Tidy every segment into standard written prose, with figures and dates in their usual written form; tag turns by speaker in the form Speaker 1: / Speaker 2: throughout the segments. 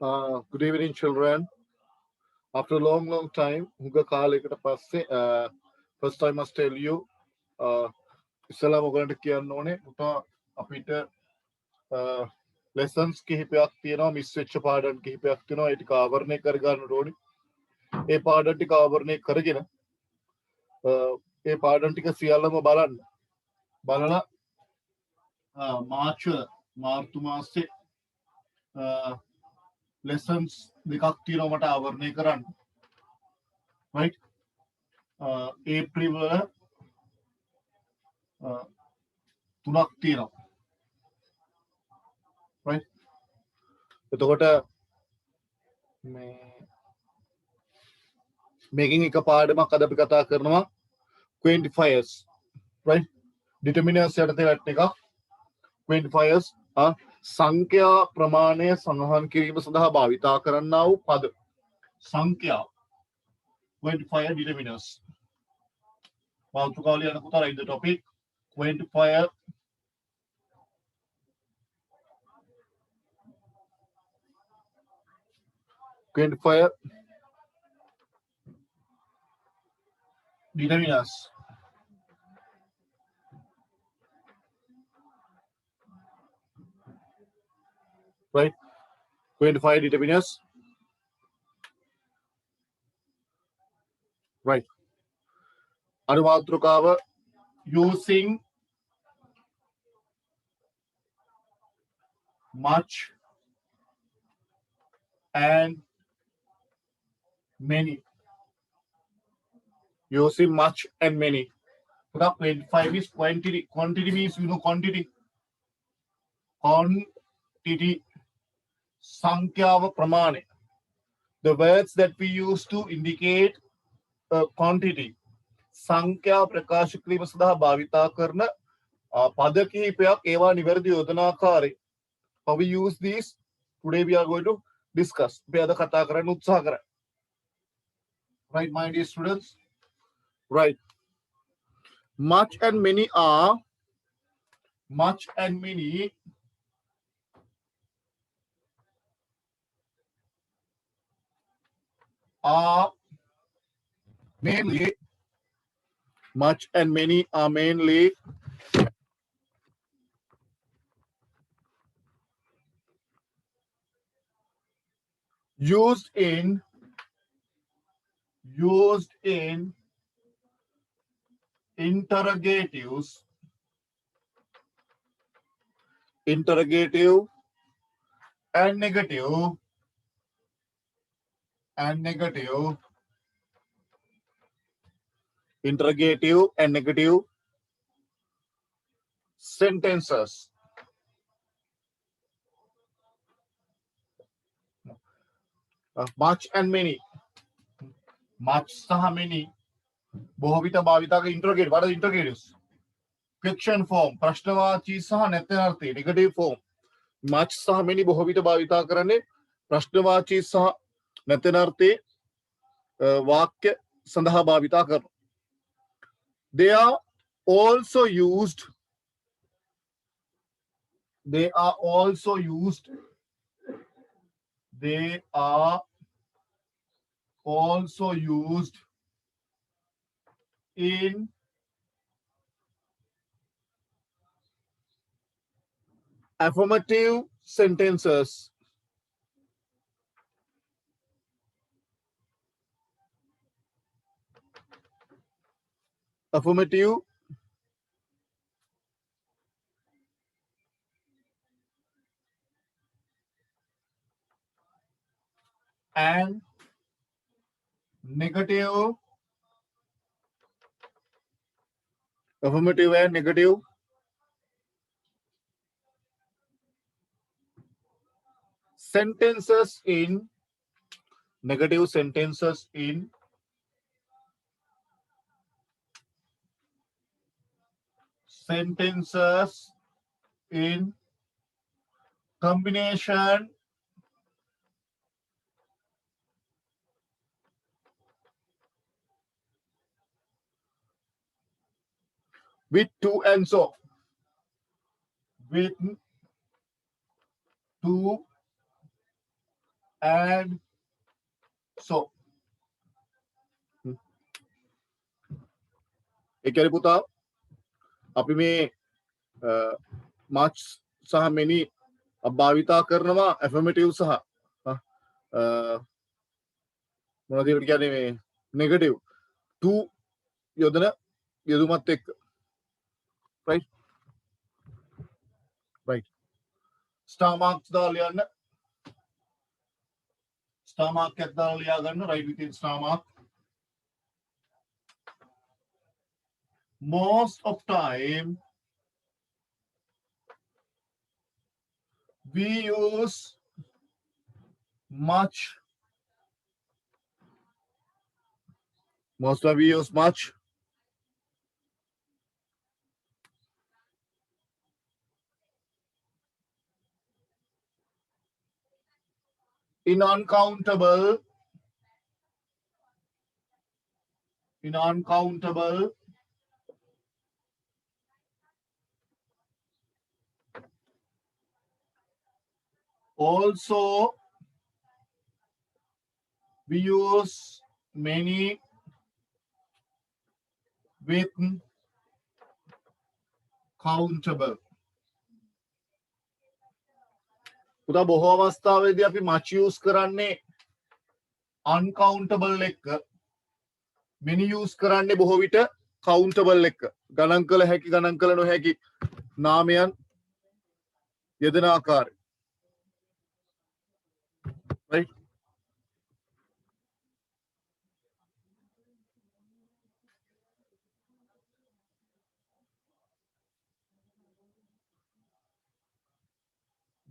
Speaker 1: Good evening, children. After a long time, Huga Kalekata Passe, first I must tell you, Isala Moganta Kianone, Uta Apita lessons Kihipiactino, Miss Switchapad and Kihipiactino, it Kavarne Kargan Road, a pardon to Kavarne Karagina, a pardon to Sialama Balana, March, Martumase, lessons the Kaktino Mata Avarne Karan, right? April තුනක් තියෙනවා right එතකොට මේ මේකෙන් එක පාඩමක් අද අපි කතා කරනවා quantifiers right determiners යටතේ වැටෙන එක quantifiers සංඛ්‍යා ප්‍රමාණය සඳහන් කිරීම සඳහා භාවිතා කරන්නා වූ පද සංඛ්‍යා quantifier determiners මාතෘකාව ලියන පුතා write the topic quantifier determiners right quantifier determiners right අනුමාත්‍රකාව using much and many using much and many 25 is quantity means you know quantity සංඛ්‍යාව ප්‍රමාණය the words that we use to indicate quantity සංඛ්‍යා ප්‍රකාශ කිරීම සඳහා භාවිතා කරන පද කිහිපයක් ඒවා නිවැරදි යෝජනාකාරී how we use these today we are going to discuss අපි අද කතා කරන්න උත්සාහ කරා right my dear students right much and many are mainly much and many are mainly used in interrogative and negative interrogative and negative sentences much and many much සහ many බොහෝ විට භාවිතා කරන interrogate what are interrogatives question form ප්‍රශ්නවාචී සහ නැත්නම් negative form much සහ many බොහෝ විට භාවිතා කරන්නේ ප්‍රශ්නවාචී සහ නැත්නම් වාක්‍ය සඳහා භාවිතා කරනවා they are also used in affirmative sentences and negative sentences in combination with two and so with two and so. ඒ කියන්නේ පුතා අපි මේ much සහ many භාවිතා කරනවා affirmative සහ මොනවද ඒකට කියන්නේ මේ negative to යොදන යෙදුමත් එක්ක right right star marks දාලා ලියන්න star mark එකක් දාලා ලියා ගන්න right within star mark most of time we use much most of we use much in uncountable also we use many with countable පුතා බොහෝ අවස්ථාවේදී අපි much use කරන්නේ uncountable එක්ක many use කරන්නේ බොහෝ විට countable එක්ක ගණන් කළ හැකි ගණන් කළ නොහැකි නාමයන් යෙදෙන ආකාරය right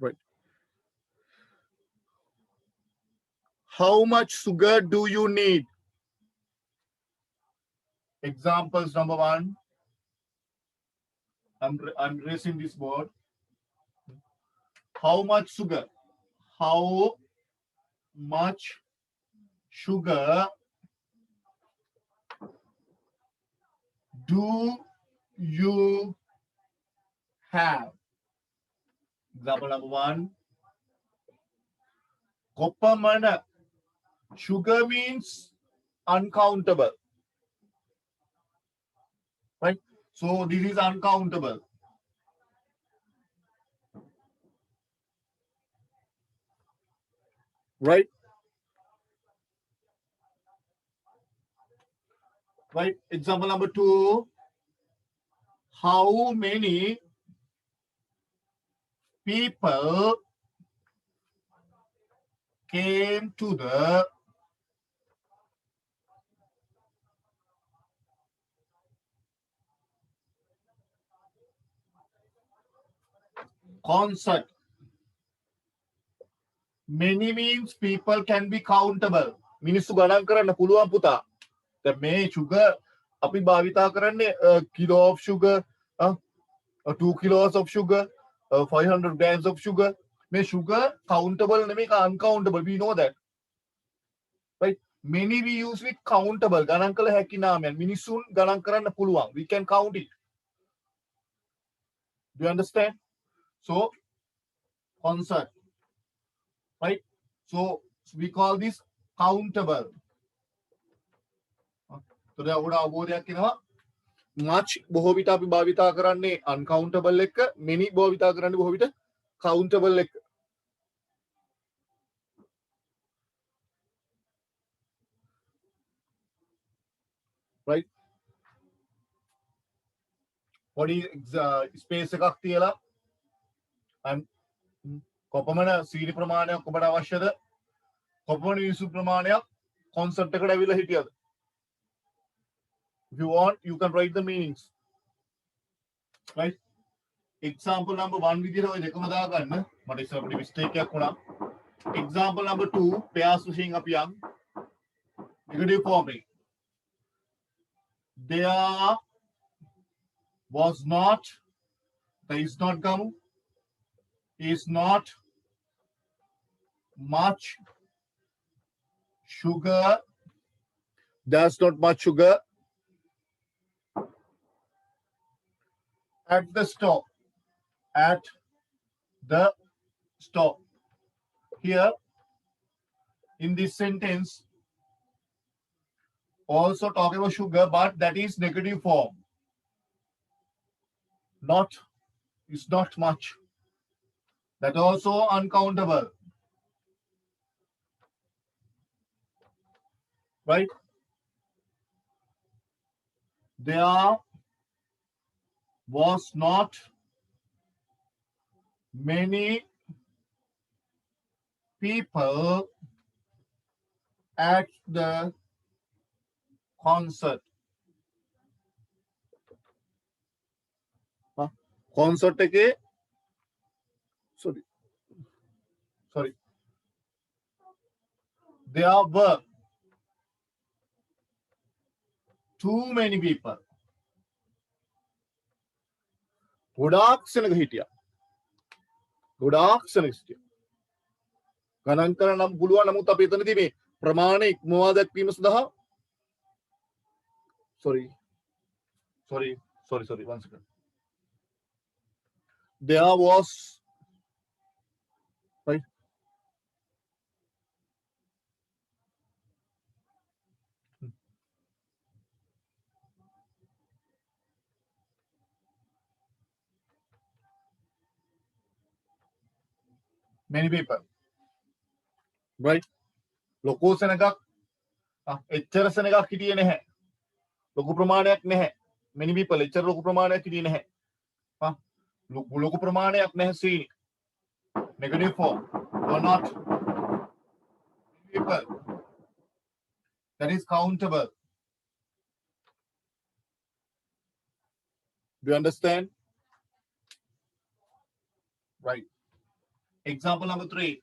Speaker 1: right how much sugar do you need examples number 1 I'm raising this board how much sugar how much sugar do you have example number 1 koppamana sugar means uncountable right so this is uncountable right right example number 2 how many people came to the concert many means people can be countable මිනිස්සු ගණන් කරන්න පුළුවන් පුතා දැන් මේ sugar අපි භාවිතා කරන්නේ kilo of sugar 2 kilos of sugar 500 grams of sugar may sugar countable නෙමෙයි uncountable we know that right many we use with countable ගණන් කළ හැකි නාමයන් මිනිසුන් ගණන් කරන්න පුළුවන් we can count it do you understand so concert right so we call this countable so දැන් ඔබට අවබෝධයක් එනවා much බොහෝ විට අපි භාවිතා කරන්නේ uncountable එක many භාවිතා කරන්නේ බොහෝ විට countable එක right podi space එකක් තියලා I'm කොපමණ සීනි ප්‍රමාණයක් ඔබට අවශ්‍යද කොපමණ විසු ප්‍රමාණයක් concept එකට ඇවිල්ලා හිටියද if you want you can write the meanings right example number 1 විදිහට ඔය දෙකම දාගන්න මට ඉස්සර පොඩි mistake එකක් වුණා example number 2 pairs washing up young negative form there was not there is not gamu is not much sugar there's not much sugar at the store here in this sentence also talk about sugar, but that is negative form. Not, it's not much. That also uncountable. Right? There was not many people at the concert. Concert के sorry. There were too many people. ගොඩාක් සෙනග හිටියා. ගොඩාක් සෙනග හිටියා. ගණන් කරන්න නම් පුළුවන්, නමුත් අපි එතනදී මේ ප්‍රමාණය ඉක්මවා දැක්වීම සඳහා sorry, one second. There was right. Many people. Right? ලොකෝ සෙනගක් එච්චර සෙනගක් හිටියේ නැහැ. ලොකු ප්‍රමාණයක් නැහැ. Many people එච්චර ලොකු ප්‍රමාණයක් හිටියේ නැහැ. ලොකු ප්‍රමාණයක් නැහැ සීනි. Negative form or not. People. That is countable. Do you understand? Right. Example number 3.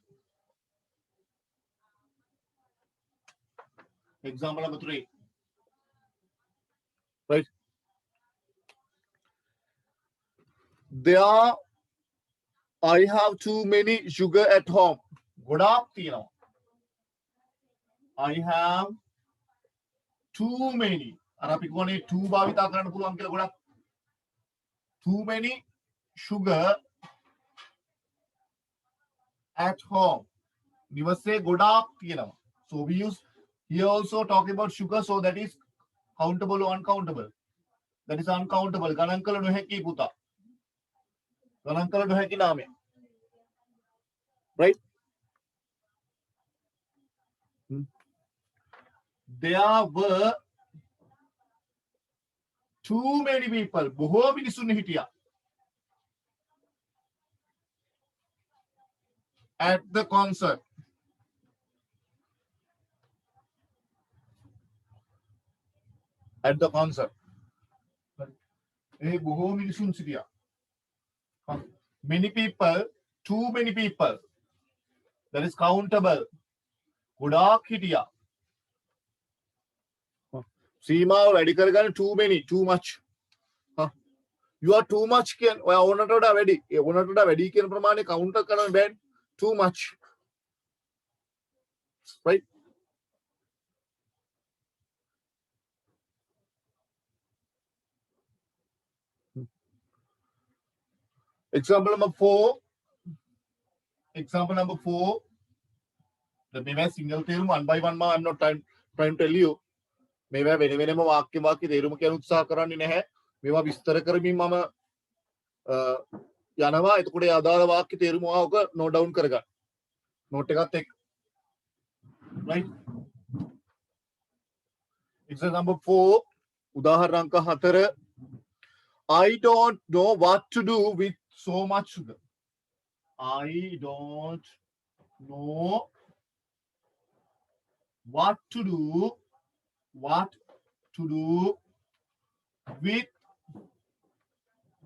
Speaker 1: Example number 3. Right. There, I have too many sugar at home. ගොඩාක් තියෙනවා. I have too many. අර අපි කියන්නේ too භාවිතා කරන්න පුළුවන් කියලා ගොඩක්. Too many sugar at home. නිවසේ ගොඩාක් තියෙනවා. So we use here also talk about sugar, so that is countable or uncountable. That is uncountable. ගණන් කළ නොහැකි පුතා. ගණන් කළ නොහැකි නාමය. Right? There were too many people. බොහෝ මිනිසුන් හිටියා. At the concert. At the concert. බොහෝ මිනිසුන් සිටියා. Many people, too many people. That is countable. ගොඩාක් හිටියා. සීමාව වැඩි කරගන්න too many, too much. You are too much කියන ඔය ඕනට වඩා වැඩි. ඒ ඕනට වඩා වැඩි කියන ප්‍රමාණය කවුන්ටර් කරන්න බෑ. Too much. Right? Example number 4. Example number 4. The maybe single theorem one by one. I'm not trying to tell you. මේවා වෙන වෙනම වාක්‍ය තේරුම කියන උත්සාහ කරන්නේ නැහැ. මේවා විස්තර කරමින් මම යනවා. එතකොට ඒ අදාළ වාක්‍ය තේරුම ඔක නෝට් ඩවුන් කරගන්න. නෝට් එකත් එක්ක. Right? Example number 4. උදාහරණ අංක 4. I don't know what to do with so much sugar. I don't know what to do with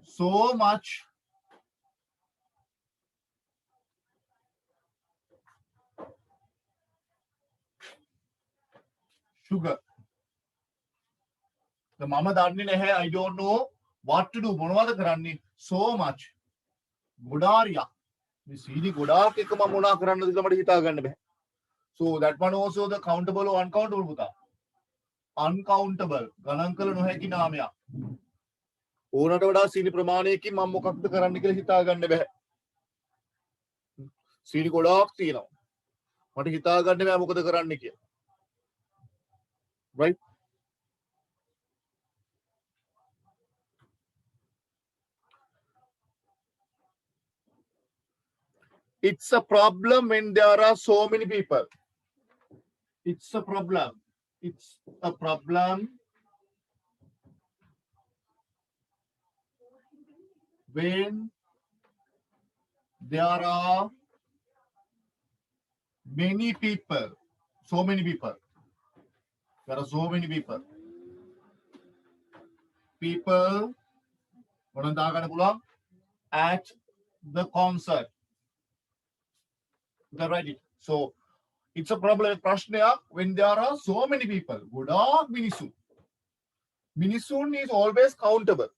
Speaker 1: so much sugar. The mama දන්නේ නැහැ. I don't know what to do. මොනවද කරන්නේ? So much. ගොඩාරියා. මේ සීනි ගොඩාක් එක මම මොනා කරන්නද කියලා මට හිතා ගන්න බෑ. So that one also the countable or uncountable පුතා. Uncountable. ගණන් කළ නොහැකි නාමයක්. ඕනට වඩා සීනි ප්‍රමාණයකින් මම මොකක්ද කරන්න කියලා හිතා ගන්න බෑ. සීනි ගොඩාක් තියෙනවා. මට හිතා ගන්න බෑ මොකද කරන්න කියලා. Right? It's a problem when there are so many people. It's a problem. It's a problem when there are many people. So many people. There are so many people. People මොනවද දාගන්න පුළුවන්? At the concert. Is that right? So it's a problem ප්‍රශ්නයක් when there are so many people. ගොඩාක් මිනිසුන්. මිනිසුන් is always countable.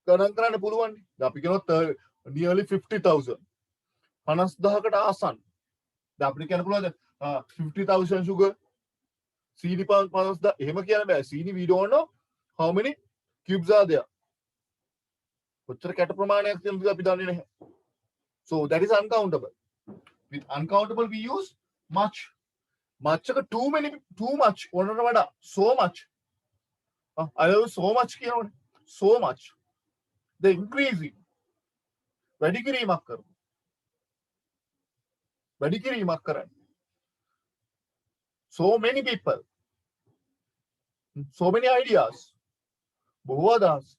Speaker 1: ගණන් කරන්න පුළුවන්. දැන් අපි කියනවා nearly 50,000. 50,000කට ආසන්න. දැන් අපිට කියන්න පුළුවන්ද 50,000 sugar සීනි 50,000 එහෙම කියන්න බෑ. සීනි we don't know how many cubes are there. කොච්චර කැට ප්‍රමාණයක් තියෙනවද අපි දන්නේ නැහැ. So that is uncountable. With uncountable we use much. Much එක too many, too much ඕනට වඩා so much. I use so much කියනවනේ. So much. The increasing. වැඩි කිරීමක් කරනවා. වැඩි කිරීමක් කරන්නේ. So many people. So many ideas. බොහෝ අදහස්.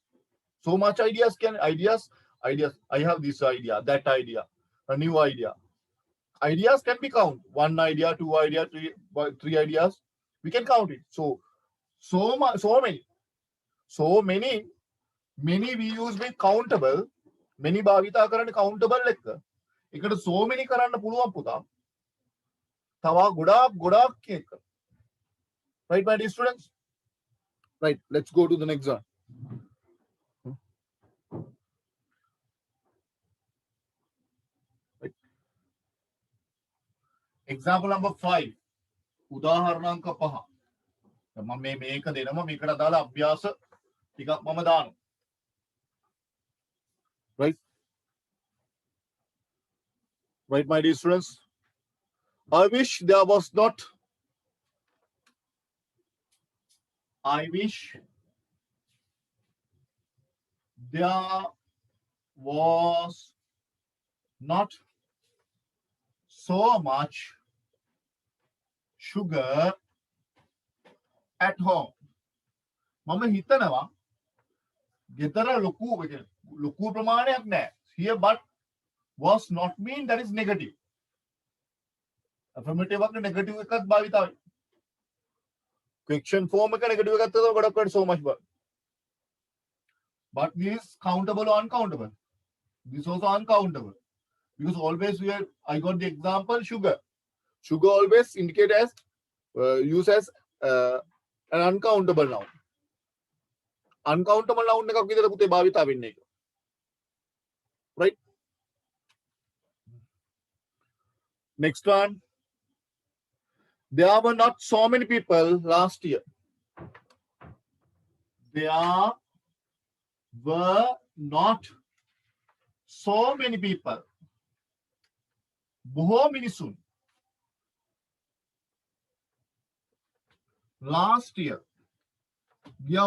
Speaker 1: So much ideas ideas. I have this idea, that idea, a new idea. Ideas can be counted. One idea, two idea, three ideas. We can count it. So many we use with countable. Many භාවිතා කරන්නේ countable එක. ඒකට so many කරන්න පුළුවන් පුතා. තව ගොඩාක් එක. Right, my dear students? Right, let's go to the next one. Right. Example number 5. උදාහරණාංක 5. මම මේක දෙනවා මේකට දාලා අභ්‍යාස ටිකක් මම දානවා. Right? Right, my dear students? I wish there was not so much sugar at home. මම හිතනවා ගෙදර ලොකු ප්‍රමාණයක් නැහැ. Here but was not mean that is negative. Affirmative එක negative එකක් භාවිතා වෙයි. Question form එක negative එකක් තද ගොඩක් so much but this is countable or uncountable? This is also uncountable. Because always I got the example sugar. Sugar always indicate as used as an uncountable noun. Uncountable noun එකක් විදිහට පුතේ භාවිතා වෙන්නේ ඒක. Right? Next one. There were not so many people last year. There were not so many people. බොහෝ මිනිසුන්. Last year. ගිය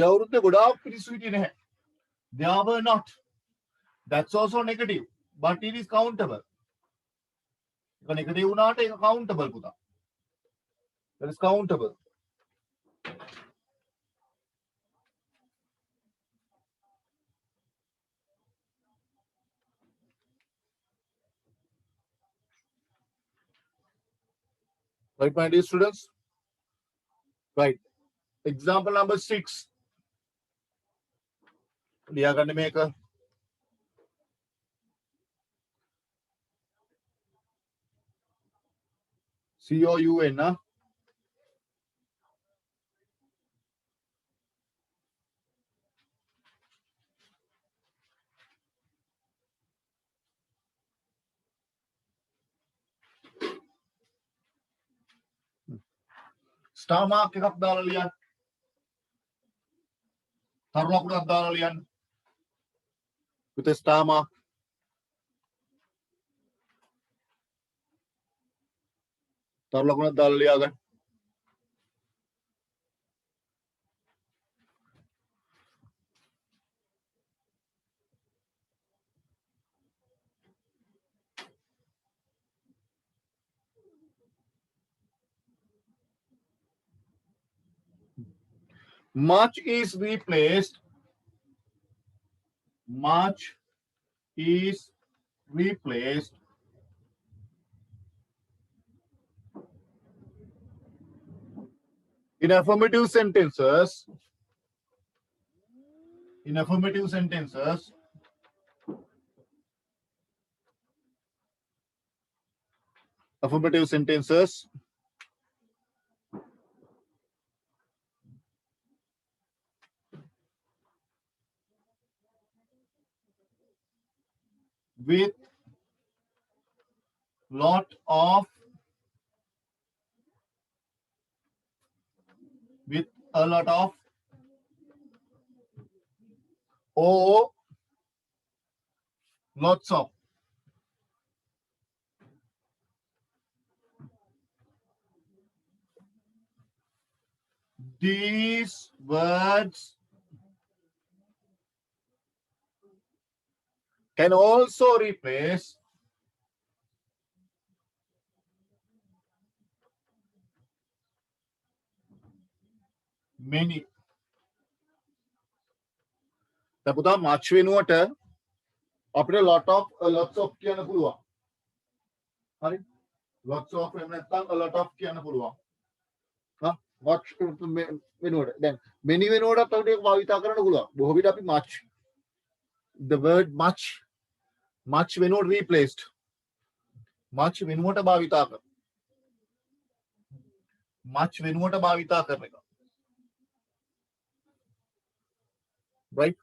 Speaker 1: අවුරුද්දේ ගොඩාක් මිනිස්සු හිටියේ නැහැ. There were not. That's also negative. But it is countable. If negative වුණාට ඒක countable පුතා. That is countable. Right, my dear students? Right. Example number 6. ලියා ගන්න මේක. COUN ना स्टार मार्क එකක් දාලා ලියන්න. තරුණ ලකුණක් දාලා ලියන්න. with a star mark. තව ලකුණක් දාලා ලියා ගන්න. Much is replaced. Much is replaced in affirmative sentences. In affirmative sentences, affirmative sentences with lot of with a lot of or lots of. These words can also replace many. දැන් පුතා much වෙනුවට අපිට lots of කියන්න පුළුවන්. හරි? Lots of එහෙම නැත්නම් a lot of කියන්න පුළුවන්. much වෙනුවට. දැන් many වෙනුවටත් අපිට ඒක භාවිතා කරන්න පුළුවන්. බොහෝ විට අපි much, the word much වෙනුවට replaced. much වෙනුවට භාවිතා කරන. much වෙනුවට භාවිතා කරන එක. Right?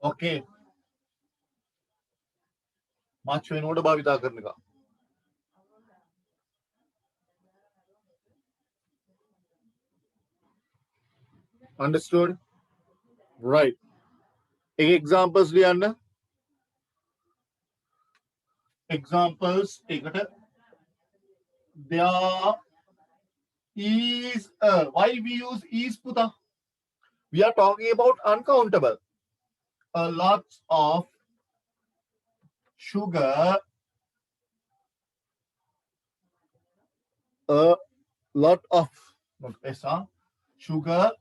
Speaker 1: Okay. much වෙනුවට භාවිතා කරන එක. Understood? Right. Examples ලියන්න. Examples එකට there is why we use is puta? We are talking about uncountable. A lot of sugar, a lot of sugar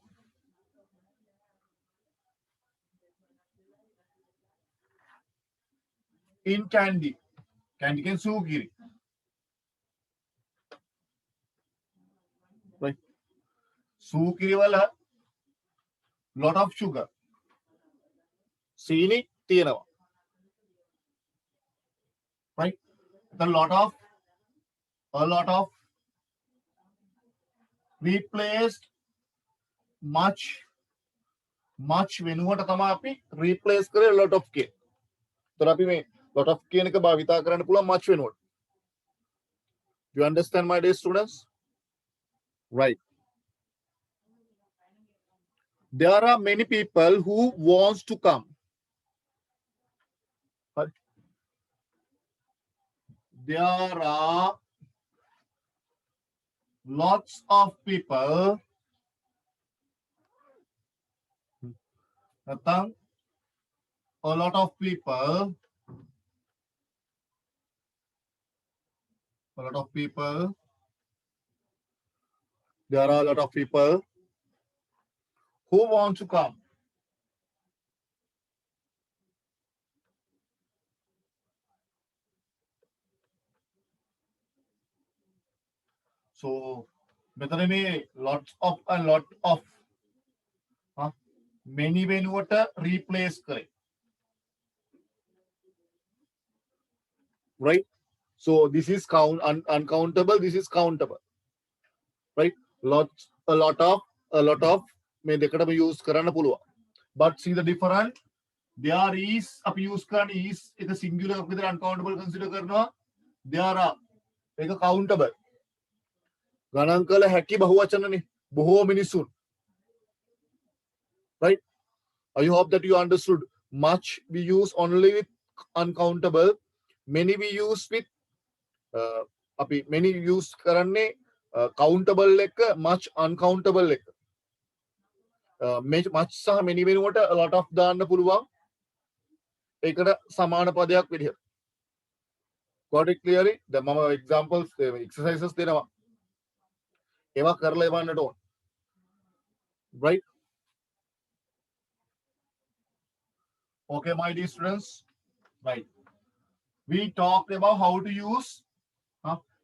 Speaker 1: in candy. Candy can sugiri. Right. Sugiri wala lot of sugar. Sini තියෙනවා. Right. A lot of replaced much වෙනුවට තමයි අපි replace කරේ lot of කියන. तर අපි මේ lot of කියන එක භාවිතා කරන්න පුළුවන් much වෙනුවට. You understand my dear students? Right. There are many people who wants to come. There are lots of people a lot of people there are a lot of people who want to come. So මෙතන මේ lots of and lot of many වෙනුවට replace කරේ. Right? So this is uncountable, this is countable. Right? A lot of මේ දෙකටම use කරන්න පුළුවන්. But see the difference? There is අපි use කරන්නේ is එක singular විතර uncountable consider කරනවා. There are එක countable. ගණන් කළ හැකි බහුවචනනේ බොහෝ මිනිසුන්. Right? I hope that you understood. Much we use only with uncountable. Many we use with අපි many use කරන්නේ countable එක much uncountable එක. much සහ many වෙනුවට a lot of දාන්න පුළුවන්. ඒකට සමාන පදයක් විදිහට. Got it clearly? දැන් මම examples exercises දෙනවා. ඒවා කරලා එවන්නට ඕන. Right? Okay, my dear students. Right. We talked about how to use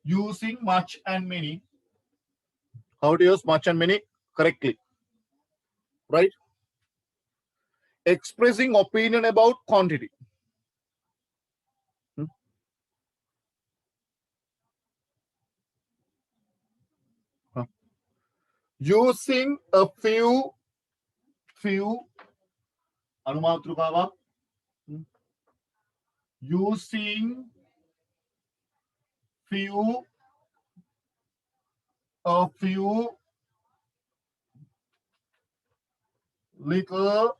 Speaker 1: using much and many. How to use much and many correctly. Right? Expressing opinion about quantity. Using a few anumatrukava. Using a few little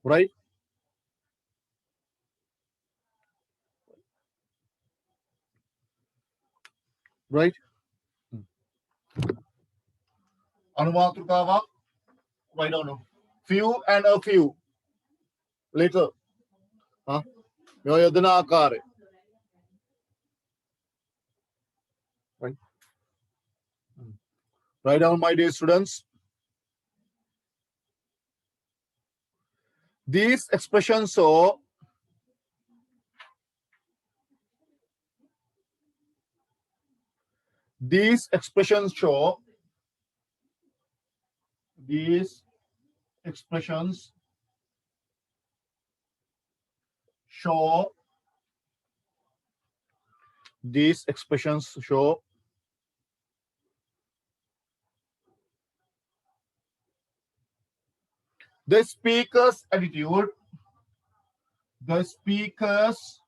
Speaker 1: right? Right? Anumatrukava. I don't know. Few and a few little. මේ යොදන ආකාරය. Right? Write down, my dear students. These expressions show these expressions show the speaker's attitude. The speaker's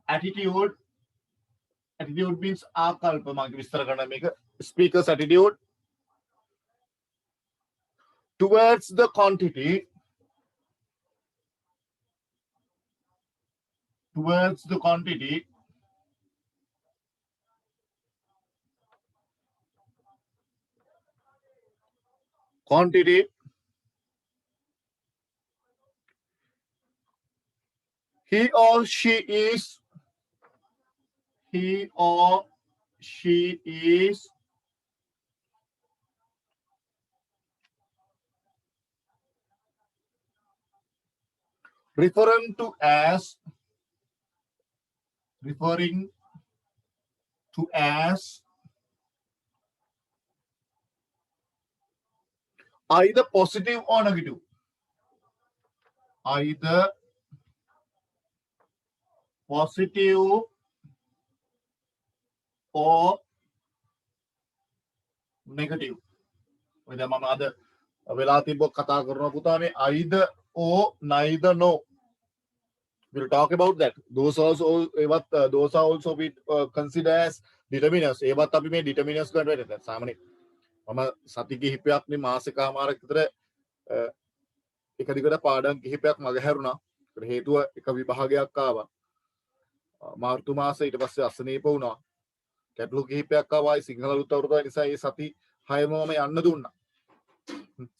Speaker 1: attitude means ආකල්ප මම විස්තර කරන්න මේක. Speaker's attitude towards the quantity. He or she is referring to as either positive or negative. Either positive or negative. ඔය දැන් මම අද වෙලා තිබ්බ කතා කරන පුතානේ either or neither no. We'll talk about that. Those are also we consider as determinants. ඒවත් අපි මේ determinants ගන්න වෙන්නේ. දැන් සාමාන්‍ය මම සති කිහිපයක් නේ මාසිකමාරක් විතර එක දිගට පාඩම් කිහිපයක් මග හැරුණා. ඒකට හේතුව එක විභාගයක් ආවා. මාර්තු මාසේ ඊට පස්සේ අසනීප වුණා. ගැටලු කිහිපයක් ආවායි සිංහල අලුත් අවුරුද්ද නිසා ඒ සති 6ම මම යන්න දුන්නා.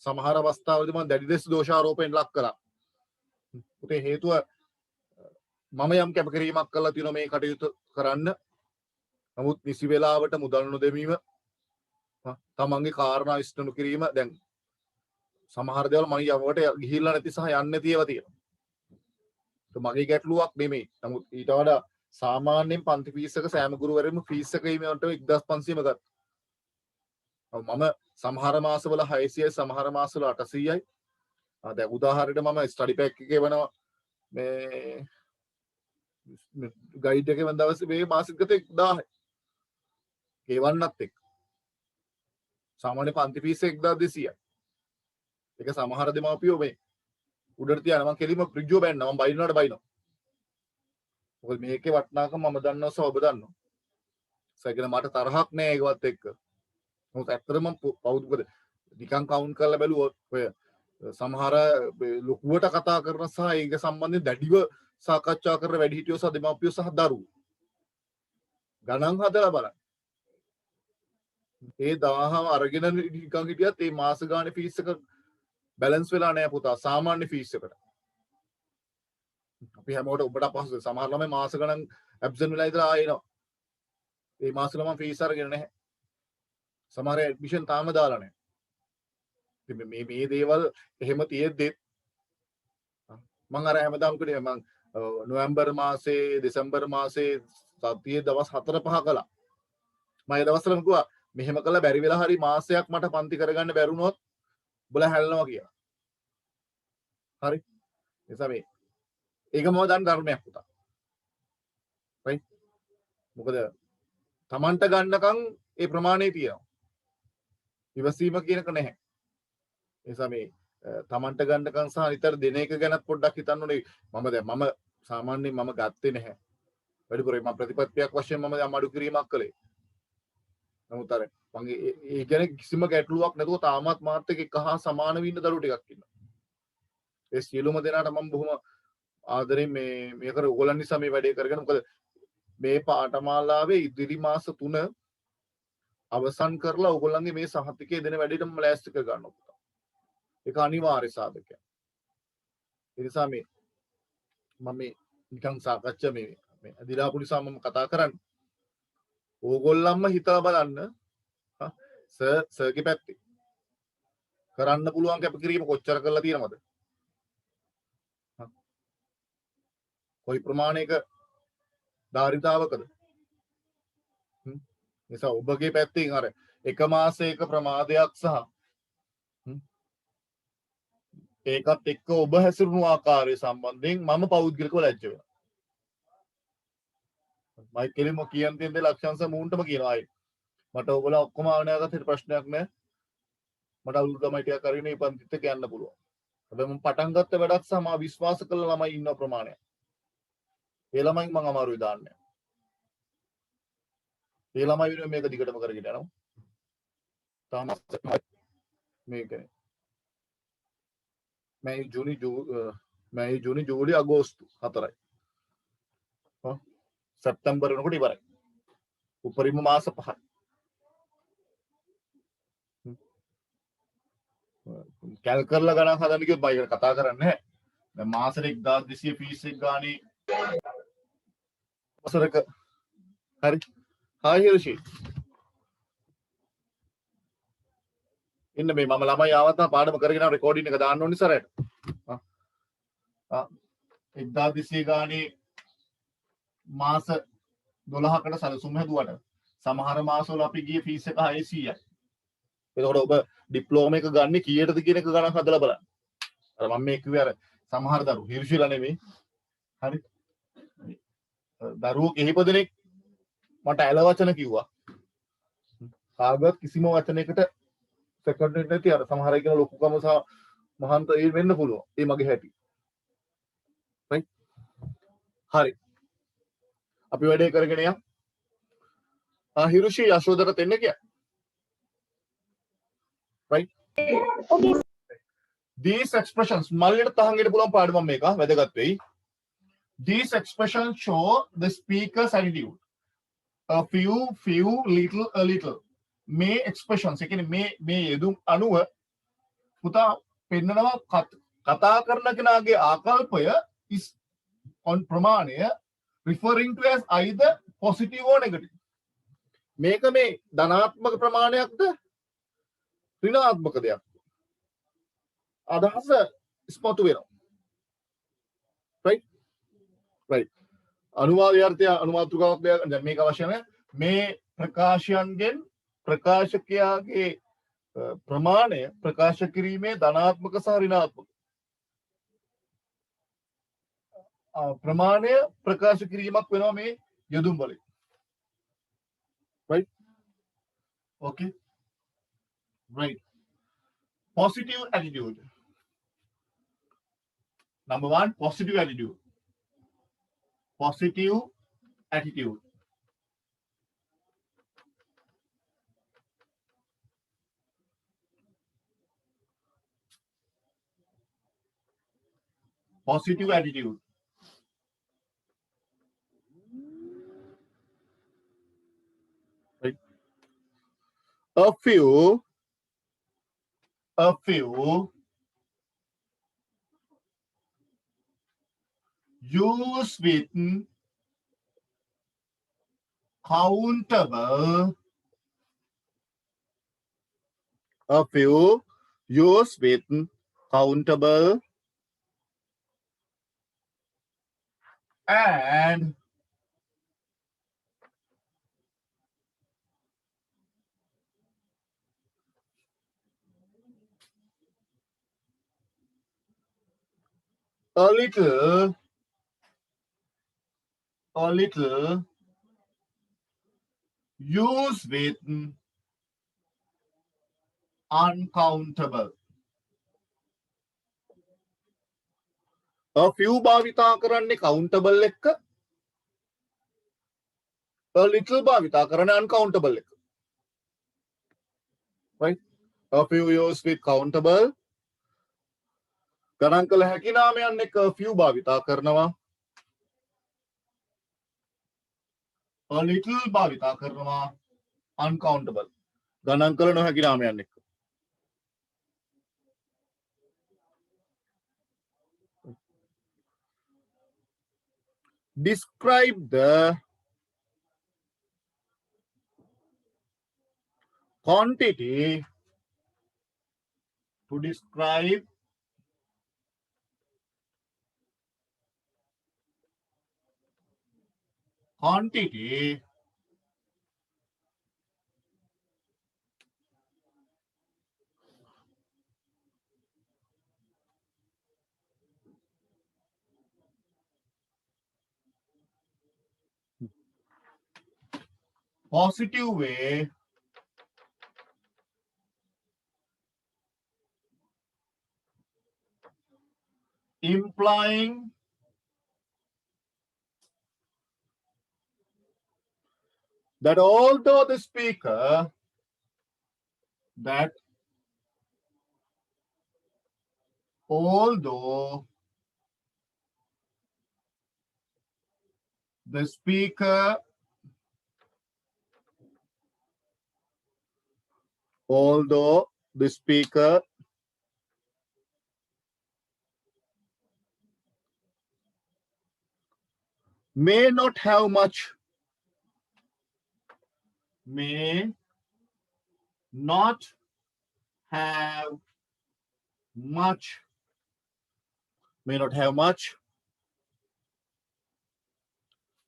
Speaker 1: සමහර අවස්ථාවලදී මම දැඩි ලෙස දෝෂාරෝපණයට ලක් කළා. උතේ හේතුව මම යම් කැපකිරීමක් කළා තියෙනවා මේ කටයුතු කරන්න. නමුත් නිසි වේලාවට මුදල් නොදෙමීම තමන්ගේ කාරණා ඉෂ්ට නොකිරීම දැන් සමහර දේවල් මම යවට ගිහිල්ලා නැති සහ යන්නේ නැති ඒවා තියෙනවා. ඒක මගේ ගැටලුවක් නෙමෙයි. නමුත් ඊට වඩා සාමාන්‍යයෙන් පන්ති ෆීස් එක සෑම ගුරුවරයෙක්ම ෆීස් එක ඊමේට 1500ම ගත්තා. මම සමහර මාසවල 600යි සමහර මාසවල 800යි. දැන් උදාහරණයට මම ස්ටඩි පැක් එකේ වෙනවා මේ ගයිඩ් එකේ මම දවසේ මේ මාසෙක ගත 1000යි. ඒවන්නත් එක්ක. සාමාන්‍ය පන්ති ෆීස් 1200යි. ඒක සමහර දෙමාපියෝ මේ උඩට තියන මම කෙලිම ප්‍රිජුව බෑන්න මම බයිනවට බයිනවා. මොකද මේකේ වටිනාකම මම දන්නවා සහ ඔබ දන්නවා. සැකන මට තරහක් නෑ ඒකවත් එක්ක. මොකද ඇත්තටම පෞද්ගල නිකන් කවුන්ට් කරලා බැලුවොත් ඔය සමහර ලොකුවට කතා කරන සහ ඒක සම්බන්ධයෙන් දැඩිව සාකච්ඡා කරන වැඩිහිටියෝ සහ දෙමාපියෝ සහ දරුවෝ ගණන් හදලා බලන්න. ඒ 1000ම අරගෙන නිකන් හිටියත් ඒ මාස ගානේ ෆීස් එක බැලන්ස් වෙලා නැහැ පුතා සාමාන්‍ය ෆීස් එකට. අපි හැමෝට ඔබට අපහසුයි. සමහර ළමයි මාස ගණන් ඇබ්සන්ට් වෙලා ඉඳලා ආයෙ එනවා. ඒ මාසෙල මම ෆීස් අරගෙන නැහැ. සමහර ඇඩ්මිෂන් තාම දාලා නැහැ. ඉතින් මේ දේවල් එහෙම තියෙද්දි මම අර හැමදාම කිව්වේ මම නොවැම්බර් මාසේ දෙසැම්බර් මාසේ සතියේ දවස් 4-5 කළා. මම ඒ දවස්වල කිව්වා මෙහෙම කළා බැරි වෙලා හරි මාසයක් මට පන්ති කරගන්න බැරුණොත් උඹලා හැල්නවා කියලා. හරි. එසා මේ ඒක මම දන්න ධර්මයක් පුතා. right? මොකද තමන්ට ගන්නකම් ඒ ප්‍රමාණය තියෙනවා. ඉවසීම කියනක නැහැ. එසා මේ තමන්ට ගන්නකම් සහ නිතර දෙන එක ගැන පොඩ්ඩක් හිතන්න ඕනේ. මම සාමාන්‍යයෙන් මම ගත්තේ නැහැ. වැඩිපුර මම ප්‍රතිපත්තියක් වශයෙන් මම අඩු කිරීමක් කළේ. නමුත් අර මගේ ඒ ගැන කිසිම ගැටලුවක් නැතුව තාමත් මාත් එක්ක එක හා සමාන වෙන්න දරුවෝ ටිකක් ඉන්නවා. ඒ සියලුම දෙනාට මම බොහොම ආදරෙන් මේකට ඕගොල්ලන් නිසා මේ වැඩේ කරගෙන මොකද මේ පාඨමාලාවේ ඉදිරි මාස 3 අවසන් කරලා ඕගොල්ලන්ගේ මේ සහතිකයේ දෙන වැඩේට මම ලෑස්ති කර ගන්නවා පුතා. ඒක අනිවාර්ය සාධකයක්. ඒ නිසා මම නිකන් සාකච්ඡා මේ අදිලාපු නිසා මම කතා කරන්නේ. ඕගොල්ලන්ම හිතලා බලන්න සර්ගේ පැත්තේ කරන්න පුළුවන් කැපකිරීම කොච්චර කරලා තියෙනවද? කොයි ප්‍රමාණයක ධාරිතාවකද? නිසා ඔබගේ පැත්තෙන් අර එක මාසයක ප්‍රමාදයක් සහ ඒකත් එක්ක ඔබ හැසිරුණු ආකාරය සම්බන්ධයෙන් මම පෞද්ගලිකව ලැජ්ජ වෙනවා. මයි කෙලින්ම කියන් තියෙන දේ ලක්ෂංශ මූන්ටම කියනවා අය. මට ඔයගොල්ලෝ ඔක්කොම ආවනාගත්ත හිට ප්‍රශ්නයක් නැහැ. මට අවුරුදු ළමයි ටිකක් අරගෙන මේ පන්තිත් එක්ක යන්න පුළුවන්. හැබැයි මම පටන් ගත්ත වැඩක් සහ මා විශ්වාස කළ ළමයි ඉන්න ප්‍රමාණය. ඒ ළමයින් මම අමාරුයි දාන්නේ. ඒ ළමයි වෙනුවෙන් මේක දිගටම කරගෙන යනවා. තාම මේකනේ. මැයි ජූනි ජූලි අගෝස්තු 4යි. සැප්තැම්බර් වෙනකොට ඉවරයි. උපරිම මාස 5යි. කැල් කරලා ගණන් හදන්න කිව්වොත් මම ඒක කතා කරන්නේ නැහැ. දැන් මාසෙට 1200 ෆීස් එක ගානේ වසරක හරි. හායි හිරෂි. ඉන්න මේ මම ළමයි ආවත් නම් පාඩම කරගෙන රෙකෝඩින් එක දාන්න ඕනේ ඉස්සරහට. 1200 ගානේ මාස 12කට සැලසුම් හැදුවට සමහර මාසවල අපි ගියේ ෆීස් එක 600යි. එතකොට ඔබ ඩිප්ලෝමා එක ගන්න කීයටද කියන එක ගණන් හදලා බලන්න. අර මම මේ කිව්වේ අර සමහර දරුවෝ හිර්ෂිලා නෙමෙයි. හරි. දරුවෝ කිහිප දෙනෙක් මට ඇල වචන කිව්වා. කාගවත් කිසිම වචනයකට සෙකන්ඩ් වෙන්නේ නැති අර සමහර අය කියන ලොකුකම සහ මහන්ත ඒ වෙන්න පුළුවන්. ඒ මගේ හැටි. right? හරි. අපි වැඩේ කරගෙන යමු. හිරුෂි යශෝදරට එන්න කිය. right?
Speaker 2: Okay.
Speaker 1: These expressions මල්ලිට තහංගෙට පුළුවන් පාඩම මේක වැදගත් වෙයි. These expressions show the speaker's attitude. A few, little, a little. මේ expressions ඒ කියන්නේ මේ යෙදුම් අනුව පුතා පෙන්නනවා කතා කරන කෙනාගේ ආකල්පය is on ප්‍රමාණය referring to as either positive or negative. මේක මේ ධනාත්මක ප්‍රමාණයක්ද ඍණාත්මක දෙයක්. අදහස ස්පොට් වෙනවා. right? අනුවාදයර්ථය අනුමාතෘකාවක් දැන් මේක අවශ්‍ය නැහැ. මේ ප්‍රකාශයන්ගෙන් ප්‍රකාශකයාගේ ප්‍රමාණය ප්‍රකාශ කිරීමේ ධනාත්මක සහ ඍණාත්මක ප්‍රමාණය ප්‍රකාශ කිරීමක් වෙනවා මේ යෙදුම් වලින්. right? okay? right. positive attitude. Number one, positive attitude. Positive attitude. Positive attitude. Right. A few use with countable. A few use with countable and a little use with uncountable. A few භාවිතා කරන්නේ countable එක්ක, a little භාවිතා කරන්නේ uncountable එක්ක. Right? A few use with countable. ගණන් කළ හැකි නාමයන් එක්ක a few භාවිතා කරනවා. A little භාවිතා කරනවා uncountable. ගණන් කළ නොහැකි නාමයන් එක්ක. Describe the quantity to describe quantity positive way implying that although the speaker although the speaker may not have much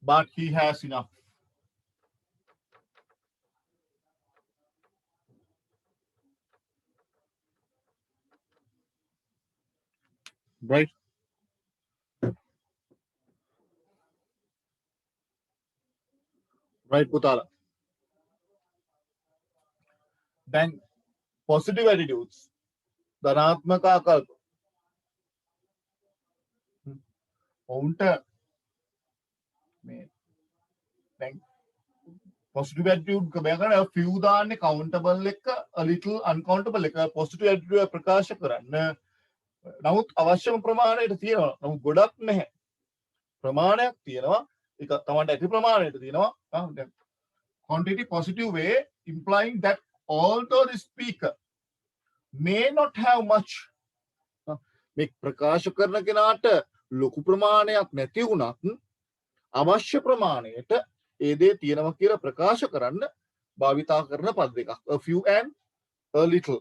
Speaker 1: but he has enough. Right? Right, Putala. Then positive attitudes. ධනාත්මක ආකල්ප. ඔවුන්ට මේ දැන් positive attitude බෑගන few දාන්නේ countable එක, a little uncountable එක positive attitude ප්‍රකාශ කරන්න. නමුත් අවශ්‍යම ප්‍රමාණයට තියෙනවා. නමුත් ගොඩක් නැහැ. ප්‍රමාණයක් තියෙනවා. ඒක තමයි ඇති ප්‍රමාණයට තියෙනවා. Quantity positive way implying that although the speaker may not have much, මේ ප්‍රකාශ කරන කෙනාට ලොකු ප්‍රමාණයක් නැති වුණත් අවශ්‍ය ප්‍රමාණයට ඒ දේ තියෙනවා කියලා ප්‍රකාශ කරන්න භාවිතා කරන පද දෙකක්. A few and a little.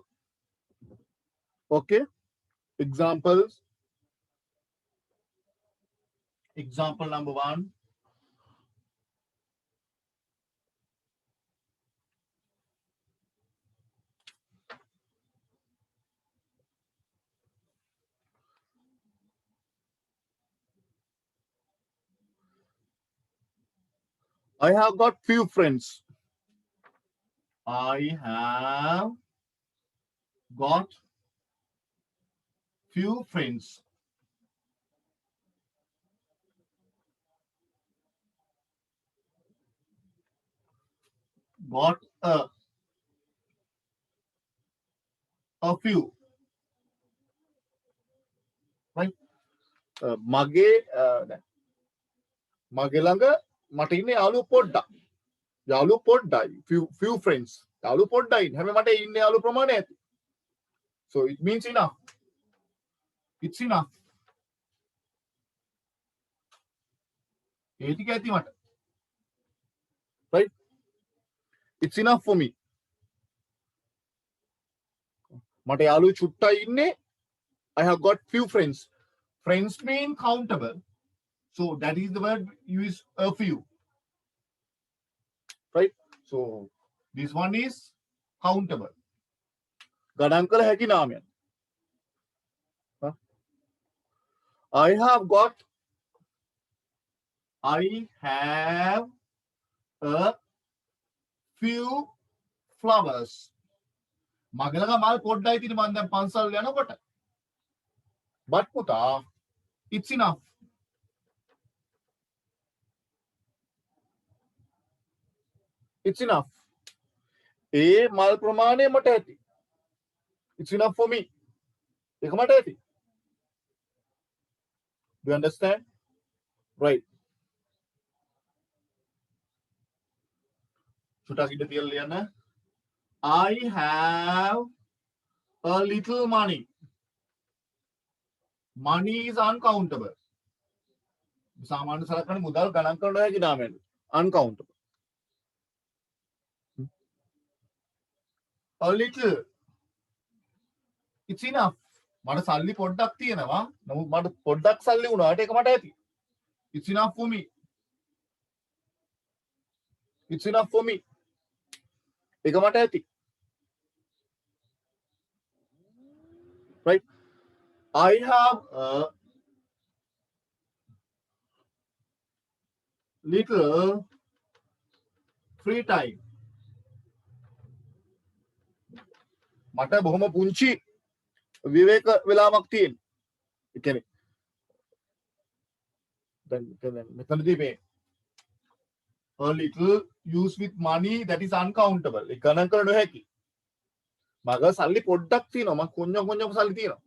Speaker 1: Okay? Examples. Example number one. I have got few friends. I have got few friends. got a few, right? මගේ මගේ ළඟ මට ඉන්නේ යාළුවෝ පොඩ්ඩක්. යාළුවෝ පොඩ්ඩයි. few friends. යාළුවෝ පොඩ්ඩයි. හැබැයි මට ඉන්නේ යාළුවෝ ප්‍රමාණය ඇති. So it means enough. It's enough. ඒ ටික ඇති මට. Right? It's enough for me. මට යාළුවෝ චුට්ටයි ඉන්නේ. I have got few friends. Friends mean countable. So that is the word use a few. Right? So this one is countable. ගණන් කළ හැකි නාමයක්. I have a few flowers. මගේ ළඟ මල් පොඩ්ඩයි තියෙන මම දැන් පන්සල් යනකොට. But පුතා, it's enough. It's enough. ඒ මල් ප්‍රමාණය මට ඇති. It's enough for me. ඒක මට ඇති. Do you understand? Right. චුට්ටක් ඉඳ තියලා ලියන්න. I have a little money. Money is uncountable. සාමාන්‍ය සලකන මුදල් ගණන් කරන්න හැකි නාමයක්. Uncountable. A little. It's enough. මට සල්ලි පොඩ්ඩක් තියෙනවා. නමුත් මට පොඩ්ඩක් සල්ලි වුණාට ඒක මට ඇති. It's enough for me. It's enough for me. ඒක මට ඇති. Right? I have a little free time. මට බොහොම පුංචි විවේක වෙලාවක් තියෙන. ඒ කියන්නේ දැන් මෙතනදී මේ a little use with money that is uncountable. ඒ ගණන් කර නොහැකි. මග සල්ලි පොඩ්ඩක් තියෙනවා. මම කොන්ජම් සල්ලි තියෙනවා.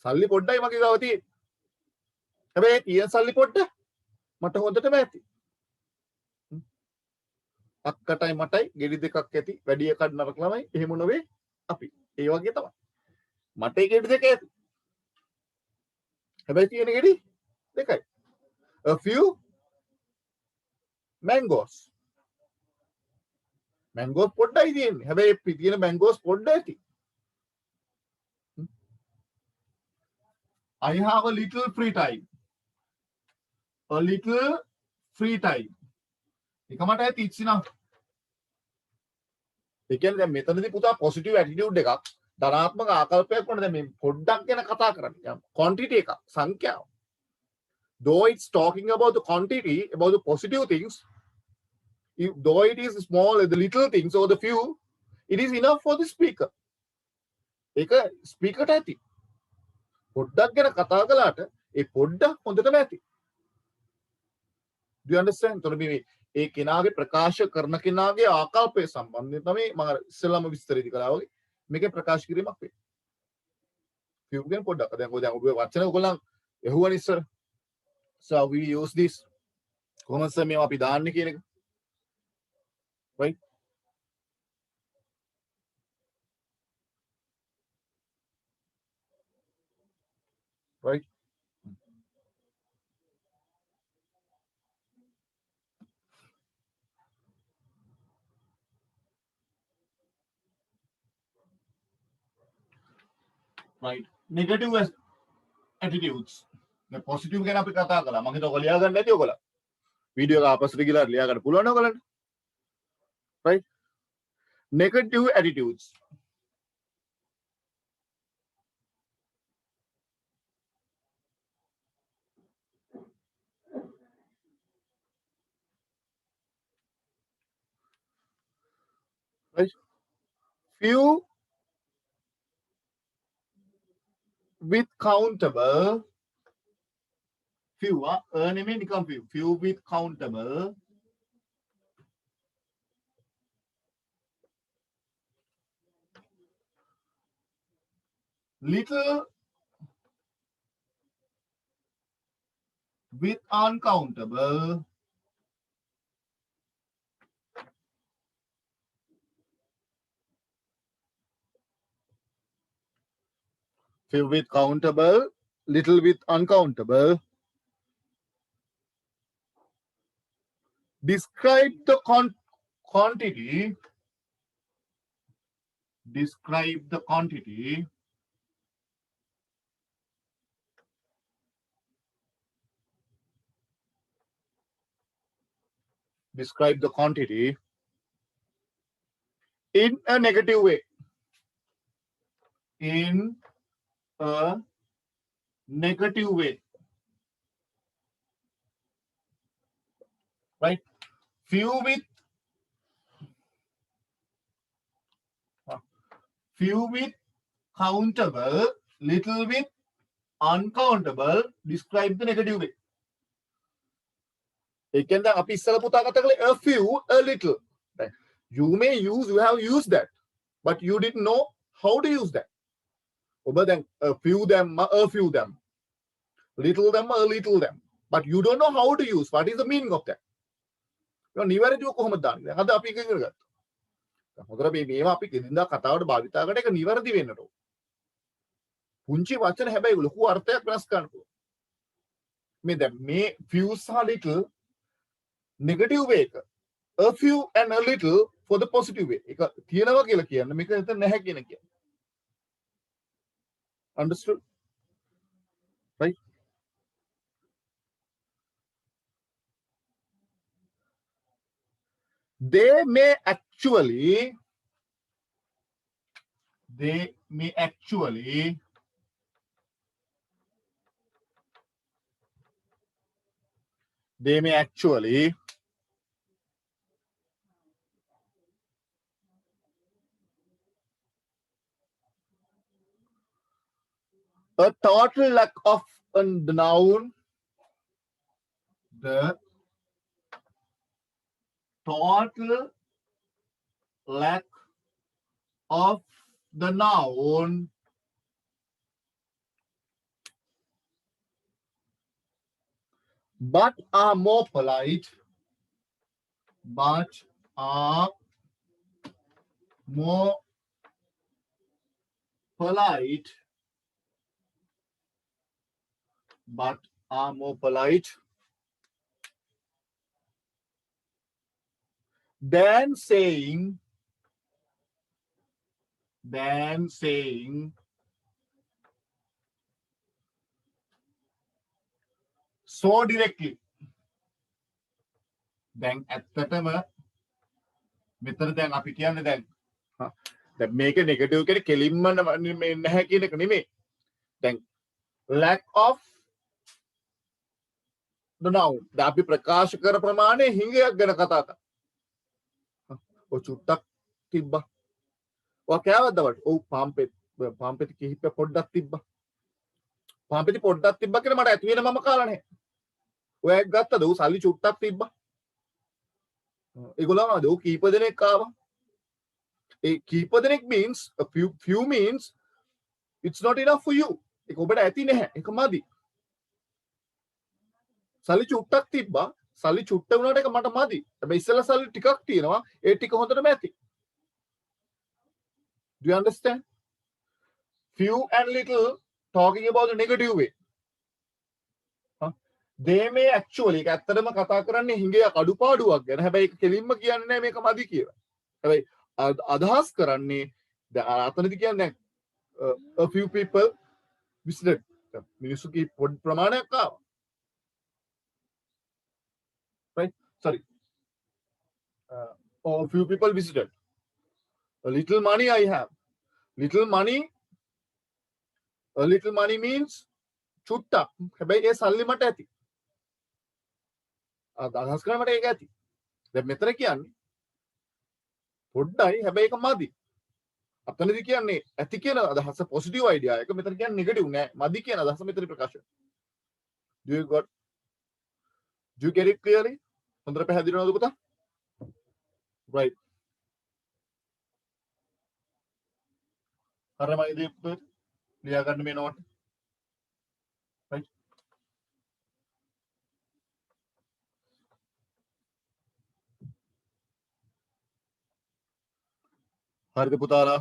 Speaker 1: සල්ලි පොඩ්ඩයි මගේ ගාව තියෙන්නේ. හැබැයි තියෙන සල්ලි පොඩ්ඩ මට හොඳටම ඇති. අක්කටයි මටයි ගෙඩි දෙකක් ඇති. වැඩි එකක් නරක ළමයි. එහෙම නොවේ අපි. ඒ වගේ තමයි. මට ඒ ගෙඩි දෙක ඇති. හැබැයි තියෙන ගෙඩි දෙකයි. A few mangoes. Mangoes පොඩ්ඩයි තියෙන්නේ. හැබැයි තියෙන mangoes පොඩ්ඩ ඇති. I have a little free time. A little free time. ඒක මට ඇති. It's enough. ඒ කියන්නේ දැන් මෙතනදී පුතා positive attitude එකක් ධනාත්මක ආකල්පයක් වුණා. දැන් මේ පොඩ්ඩක් ගැන කතා කරන්නේ. quantity එකක් සංඛ්‍යාව. Though it's talking about the quantity, about the positive things, though it is small, the little things or the few, it is enough for the speaker. ඒක ස්පීකර්ට ඇති. පොඩ්ඩක් ගැන කතා කළාට ඒ පොඩ්ඩක් හොඳටම ඇති. Do you understand? තොර මේ ඒ කෙනාගේ ප්‍රකාශ කරන කෙනාගේ ආකල්පය සම්බන්ධයෙන් තමයි මම ඉස්සෙල්ලාම විස්තරෙදි කළා වගේ මේකේ ප්‍රකාශ කිරීමක් වෙන්නේ. few ගැන පොඩ්ඩක් දැන් ඔය වචන ඔයගොල්ලන් එහුවනේ ඉස්සර. So we use this. කොහොමද සර් මේවා අපි දාන්නේ කියන එක? Right? Right? Right. Negative attitudes. The positive ගැන අපි කතා කළා. මම හිතුවා ඔයගොල්ලෝ ලියා ගන්න නැති ඔයගොල්ලෝ. වීඩියෝ එක ආපස්සට ගිහලා ලියා ගන්න පුළුවන් ඔයගොල්ලන්ට. Right? Negative attitudes. Right? Few with countable. Few, නෙමෙයි නිකන් few. Few with countable little with uncountable, few with countable, little with uncountable. Describe the quantity. Describe the quantity describe the quantity in a negative way. In a negative way. Right? Few with countable, little with uncountable, describe the negative way. Again, a few, a little. Right? You have used that, but you didn't know how to use that. But then a few them, little them, a little them. But you don't know how to use. What is the meaning of that? නිවැරදිව කොහොමද දාන්නේ? අද අපි එක ඉගෙන ගත්තා. හොඳට මේවා අපි එදිනදා කතාවට භාවිතා කරන එක නිවැරදි වෙන්නට ඕන. පුංචි වචන හැබැයි ලොකු අර්ථයක් වෙනස් කරන්න පුළුවන්. මේ few සහ little negative way එක. A few and a little for the positive way. ඒක තියෙනවා කියලා කියන්නේ මේක එතන නැහැ කියන එක. Understood? Right? They may actually a total lack of the noun, the total lack of the noun but are more polite, than saying so directly. දැන් ඇත්තටම මෙතන දැන් අපි කියන්නේ දැන් මේක නෙගටිව් කියන්නේ කෙලින්ම නැහැ කියන එක නෙමෙයි. දැන් lack of the noun. දැන් අපි ප්‍රකාශ කර ප්‍රමාණය හිඟයක් ගැන කතා කරා. ඔය චුට්ටක් තිබ්බා. ඔය කෑවද වට? ඔව් පාම්පෙති කිහිපයක් පොඩ්ඩක් තිබ්බා. පාම්පෙති පොඩ්ඩක් තිබ්බා කියලා මට ඇති වෙන මම කාලා නැහැ. ඔය ගත්තද? ඔව් සල්ලි චුට්ටක් තිබ්බා. ඒගොල්ලෝ ආවද? ඔව් කීප දෙනෙක් ආවා. ඒ කීප දෙනෙක් means a few means it's not enough for you. ඒක ඔබට ඇති නැහැ. ඒක මදි. සල්ලි චුට්ටක් තිබ්බා. සල්ලි චුට්ට වුණාට ඒක මට මදි. හැබැයි ඉස්සෙල්ලා සල්ලි ටිකක් තියෙනවා. ඒ ටික හොඳටම ඇති. Do you understand? Few and little talking about the negative way. They may actually ඒක ඇත්තටම කතා කරන්නේ හිඟයක් අඩුපාඩුවක් ගැන. හැබැයි ඒක කෙලින්ම කියන්නේ නැහැ මේක මදි කියලා. හැබැයි අදහස් කරන්නේ අතනදි කියන්නේ a few people visited. මිනිස්සු කී පොඩි ප්‍රමාණයක් ආවා. Right? Sorry. Or a few people visited. A little money I have. Little money means චුට්ටක්. හැබැයි ඒ සල්ලි මට ඇති. අදහස් කරන්නේ මට ඒක ඇති. දැන් මෙතන කියන්නේ පොඩ්ඩයි හැබැයි ඒක මදි. අතනදි කියන්නේ ඇති කියන අදහස පොසිටිව් අයිඩියා එක. මෙතන කියන්නේ නෙගටිව් නෑ. මදි කියන අදහස මෙතන ප්‍රකාශ වෙනවා. Do you get it clearly? හොඳට පැහැදිලි වෙනවද පුතා? Right. හරියම ඉතින් ලියා ගන්න මේ note. Right? හරිද පුතාලා?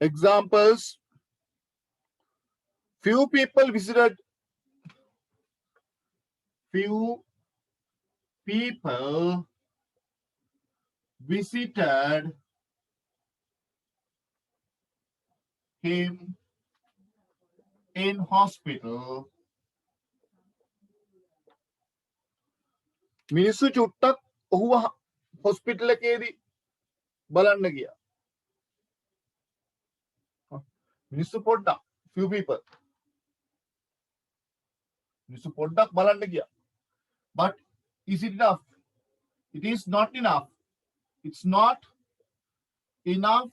Speaker 1: Examples. Few people visited him in hospital. මිනිස්සු චුට්ටක් ඔහුව හොස්පිටල් එකේදී බලන්න ගියා. මිනිස්සු පොඩ්ඩක් few people. මිනිස්සු පොඩ්ඩක් බලන්න ගියා. But is it enough? It is not enough. It's not enough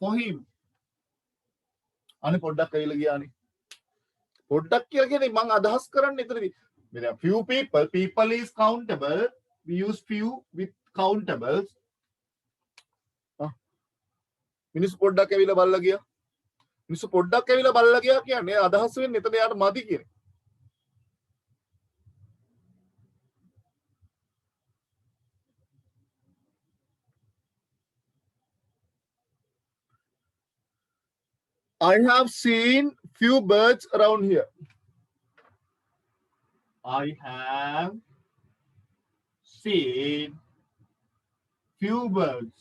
Speaker 1: for him. අනේ පොඩ්ඩක් ඇවිල්ලා ගියානේ. පොඩ්ඩක් කියලා කියන්නේ මම අදහස් කරන්නේ එතනදී. Few people is countable. We use few with countables. මිනිස්සු පොඩ්ඩක් ඇවිල්ලා බලලා ගියා. මිනිස්සු පොඩ්ඩක් ඇවිල්ලා බලලා ගියා කියන්නේ අදහස් වෙන්නේ එතන යාට මදි කියන්නේ. I have seen few birds around here. I have seen few birds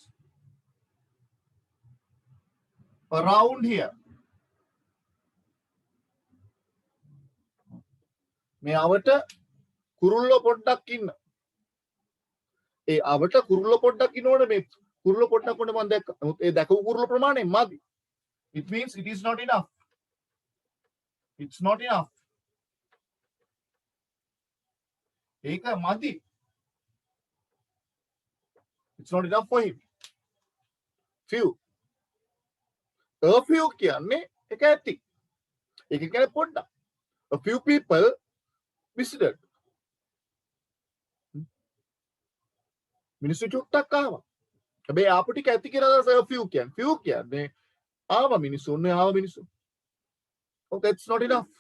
Speaker 1: around here. මේ අවට කුරුල්ල පොඩ්ඩක් ඉන්න. ඒ අවට කුරුල්ල පොඩ්ඩක් ඉන්නවනේ මේ කුරුල්ල පොඩ්ඩක් වුණේ මම දැක්කා. නමුත් ඒ දැකපු කුරුල්ල ප්‍රමාණය මදි. It means it is not enough. It's not enough. ඒක මදි. It's not enough for him. Few. A few කියන්නේ එක ඇති. ඒක කියන්නේ පොඩ්ඩක්. A few people visited. මිනිස්සු චුට්ටක් ආවා. හැබැයි ආපු ටික ඇති කියලා a few කියන්නේ. Few කියන්නේ ආවා මිනිස්සු ඔන්නේ ආවා මිනිස්සු. Oh, that's not enough.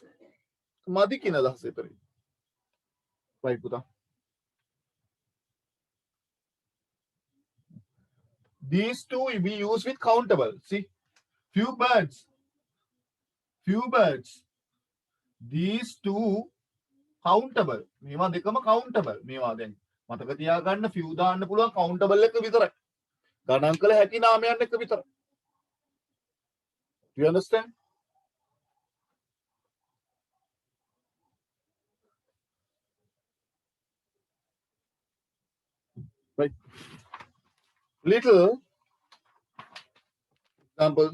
Speaker 1: මදි කියන අදහස එතන. Right පුතා. These two we use with countable. See, few birds. These two countable. මේවා දෙකම countable. මේවා දැන් මතක තියාගන්න few දාන්න පුළුවන් countable එක විතරයි. ගණන් කළ හැකි නාමයන් එක විතරයි. Do you understand? Right. Little example.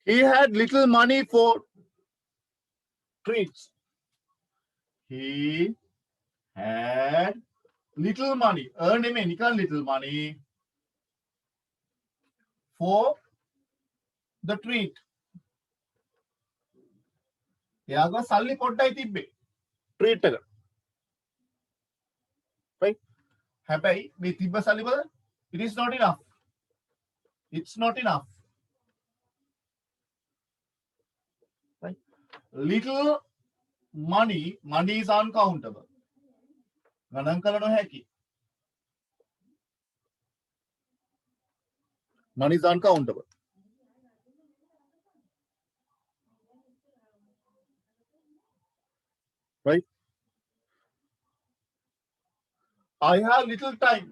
Speaker 1: He had little money for treats. He had little money. Earn him any little money for the treat. එයාග සල්ලි පොඩ්ඩයි තිබ්බේ ට්‍රීට් එක. right? හැබැයි මේ තිබ්බ සල්ලි බලන්න. It is not enough. It's not enough. Right? Little money is uncountable. ගණන් කළ නොහැකි. Money is uncountable. Right? I have little time.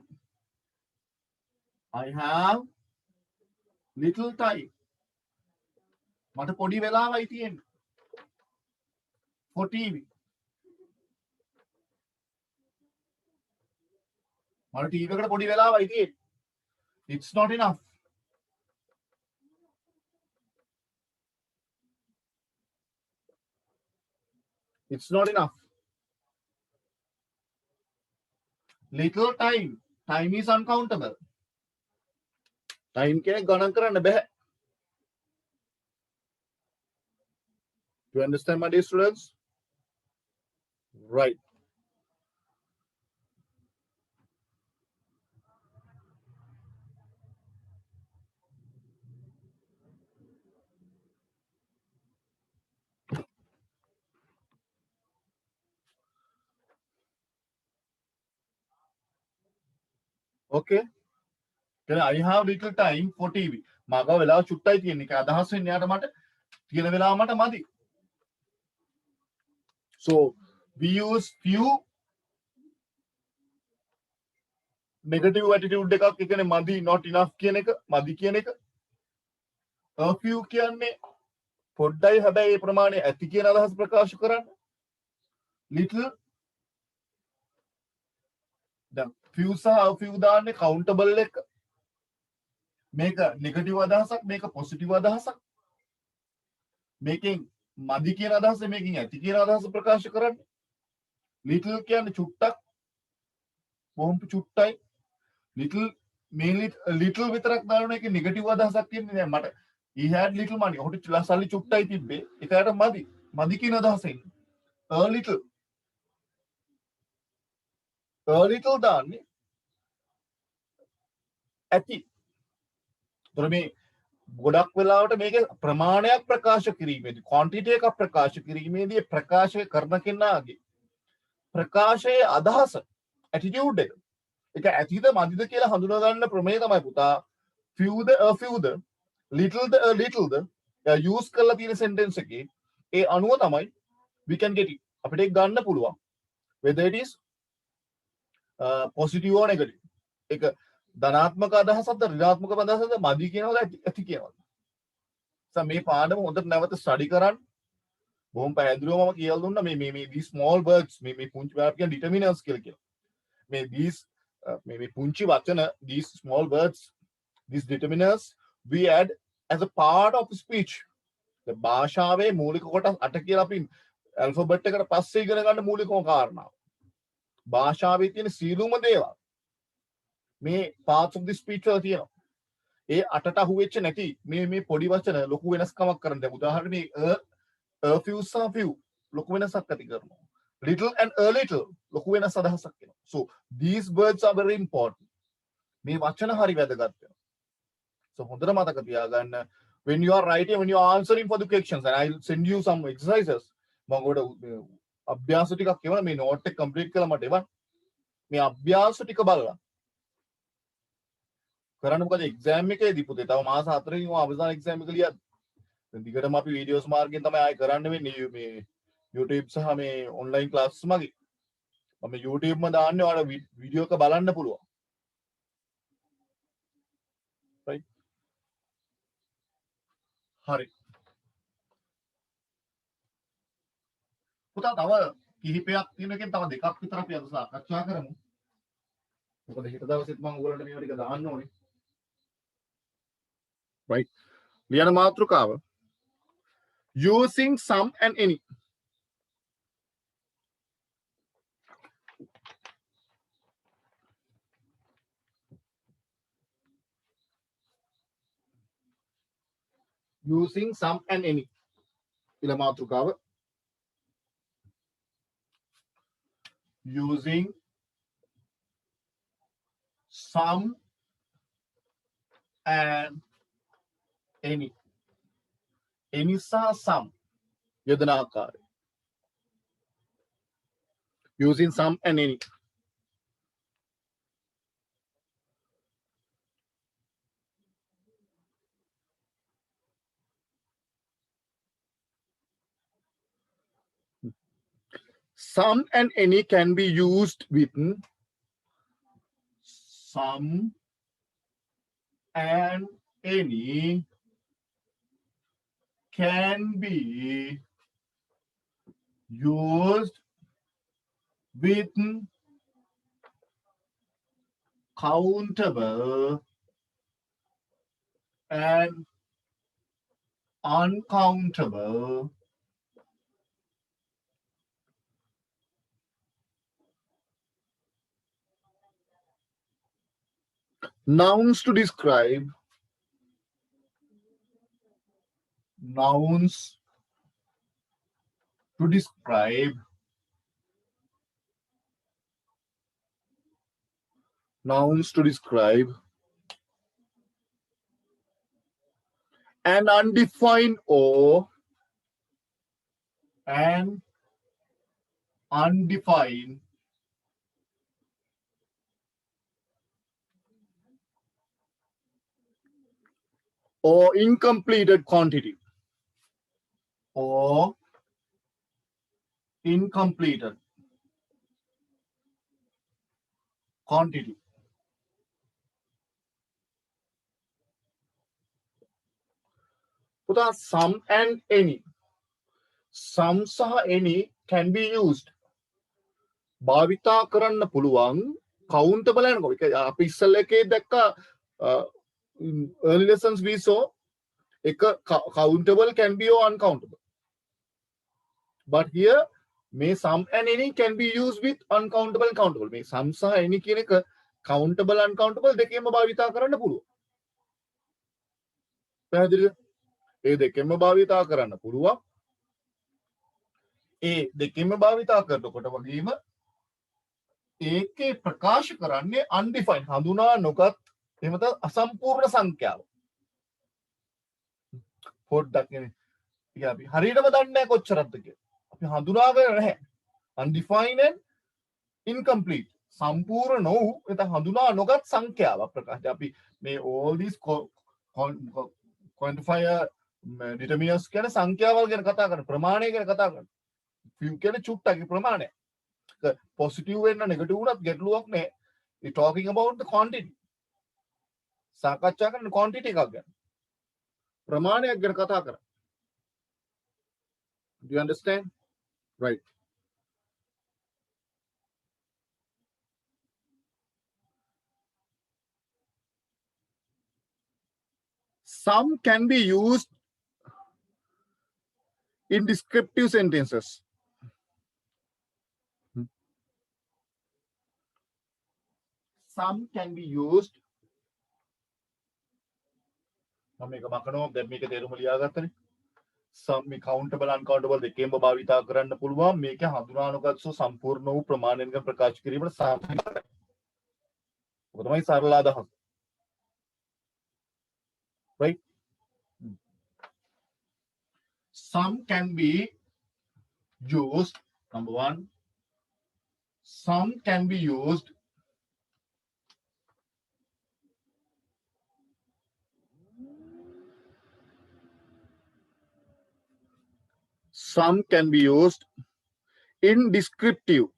Speaker 1: මට පොඩි වෙලාවයි තියෙන්නේ. For TV. මට TV එකට පොඩි වෙලාවයි තියෙන්නේ. It's not enough. It's not enough. Little time. Time is uncountable. Time කෙනෙක් ගණන් කරන්න බෑ. Do you understand, my dear students? Right. Okay. Then I have little time for TV. Maga vela chuttai තියෙන්නේ. ඒක අදහස් වෙන්නේ යාට මට තියෙන වෙලාව මට මදි. So we use few negative attitude එකක් ඒ කියන්නේ මදි not enough කියන එක මදි කියන එක. A few කියන්නේ පොඩ්ඩයි හැබැයි ඒ ප්‍රමාණය ඇති කියන අදහස ප්‍රකාශ කරන්න. Little දැන් few සහ a few දාන්නේ countable එක. මේක negative අදහසක් මේක positive අදහසක්. මේකෙන් මදි කියන අදහස මේකෙන් ඇති කියන අදහස ප්‍රකාශ කරන්නේ. Little කියන්නේ චුට්ටක් බොහොම චුට්ටයි. Little mainly little විතරක් දාන එකේ negative අදහසක් තියෙන්නේ නෑ මට. He had little money. ඔහුට සල්ලි චුට්ටයි තිබ්බේ. ඒකට මදි. මදි කියන අදහසෙන්. A little දාන්නේ ඇති. ඒතර මේ ගොඩක් වෙලාවට මේක ප්‍රමාණයක් ප්‍රකාශ කිරීමේදී quantity එකක් ප්‍රකාශ කිරීමේදී ප්‍රකාශ කරන කෙනාගේ ප්‍රකාශයේ අදහස attitude එක. ඒක ඇතිද මදිද කියලා හඳුනා ගන්න ප්‍රමේය තමයි පුතා. Few the a few the little the a little the use කරලා තියෙන sentence එකේ ඒ අනුව තමයි we can get it. අපිට ඒක ගන්න පුළුවන්. Whether it is positive or negative. ඒක ධනාත්මක අදහසක්ද ඍණාත්මක අදහසක්ද මදි කියනවද ඇති කියනවද? මේ පාඩම හොඳට නැවත ස්ටඩි කරන්න. බොහොම පැහැදිලිවම මම කියලා දුන්නා මේ these small words මේ පුංචි verb කියන determinants කියලා කියනවා. මේ these මේ පුංචි වචන these small words these determinants we add as a part of speech. the භාෂාවේ මූලික කොටස් 8 කියලා අපි alphabet එකට පස්සේ ඉගෙන ගන්න මූලිකම කාරණාව. භාෂාවේ තියෙන සීලුම දේවල් මේ parts of the speech වල තියෙනවා. ඒ 8ට අහු වෙච්ච නැති මේ පොඩි වචන ලොකු වෙනස්කමක් කරන්න. දැන් උදාහරණ මේ a few සහ few ලොකු වෙනසක් ඇති කරනවා. little and a little ලොකු වෙනස් අදහසක් එනවා. So these words are very important. මේ වචන හරි වැදගත් වෙනවා. So හොඳට මතක තියාගන්න when you are writing when you are answering for the questions and I'll send you some exercises මම ඔකට අභ්‍යාස ටිකක් එවන මේ note එක complete කරලා මට එවන්න. මේ අභ්‍යාස ටික බලලා කරන්න. මොකද exam එකේදී පුතේ තව මාස 4කින් ඔය අවසාන exam එක ලියද්දි දැන් දිගටම අපි videos මාර්ගයෙන් තමයි ආයෙ කරන්න වෙන්නේ මේ YouTube සහ මේ online classes මගේ. මම YouTube ම දාන්නේ ඔයාලා video එක බලන්න පුළුවන්. right හරි පුතා තව කිහිපයක් තියෙන එකෙන් තව දෙකක් විතර අපි අද සාකච්ඡා කරමු. මොකද හෙට දවසෙත් මම ඔයගලන්ට මේවා ටික දාන්න ඕනේ. right ලියන මාතෘකාව using some and any. using some and any ලියන මාතෘකාව using some and any සහ some යොදන ආකාරය using some and any. Some and any can be used with some and any can be used with countable and uncountable nouns to describe nouns to describe nouns to describe an undefined or an undefined or incompleted quantity or incompleted quantity. පුතා some and any. some සහ any can be used. භාවිතා කරන්න පුළුවන් countable යනකොට. අපි ඉස්සෙල්ලා එකේ දැක්ක early lessons we saw එක countable can be or uncountable. But here may some and any can be used with uncountable and countable. මේ some සහ any කියන එක countable uncountable දෙකේම භාවිතා කරන්න පුළුවන්. පැහැදිලිද? ඒ දෙකෙන්ම භාවිතා කරන්න පුළුවන්. ඒ දෙකෙන්ම භාවිතා කරනකොට වගේම ඒකේ ප්‍රකාශ කරන්නේ undefined හඳුනා නොගත් එහෙම නැත්නම් අසම්පූර්ණ සංඛ්‍යාව. පොඩ්ඩක් නේ. ඉතින් අපි හරියටම දන්නේ නැහැ කොච්චරක්ද කියලා. අපි හඳුනාගෙන නැහැ. undefined and incomplete. සම්පූර්ණ නොවු නැත්නම් හඳුනා නොගත් සංඛ්‍යාවක් ප්‍රකාශ. අපි මේ all these quantifier determinants කියන සංඛ්‍යාවල් ගැන කතා කරන ප්‍රමාණය ගැන කතා කරන. few කියන්නේ චුට්ටක් ප්‍රමාණය. positive වෙන්න negative වුණත් ගැටලුවක් නැහැ. we talking about the quantity. සාකච්ඡා කරන quantity එකක් ගැන. ප්‍රමාණයක් ගැන කතා කරා. Do you understand? Right. Some can be used in descriptive sentences. Some can be used. මම මේක මකනවා දැන් මේක තේරුම ලියාගත්තනේ. some මේ countable uncountable දෙකේම භාවිතා කරන්න පුළුවන්. මේක හඳුනා නොගත් සම්පූර්ණ වූ ප්‍රමාණයෙන් ප්‍රකාශ කිරීමට සාධාරණයි. ඔක තමයි සරල අදහස. Right? Some can be used, number one, some can be used in descriptive.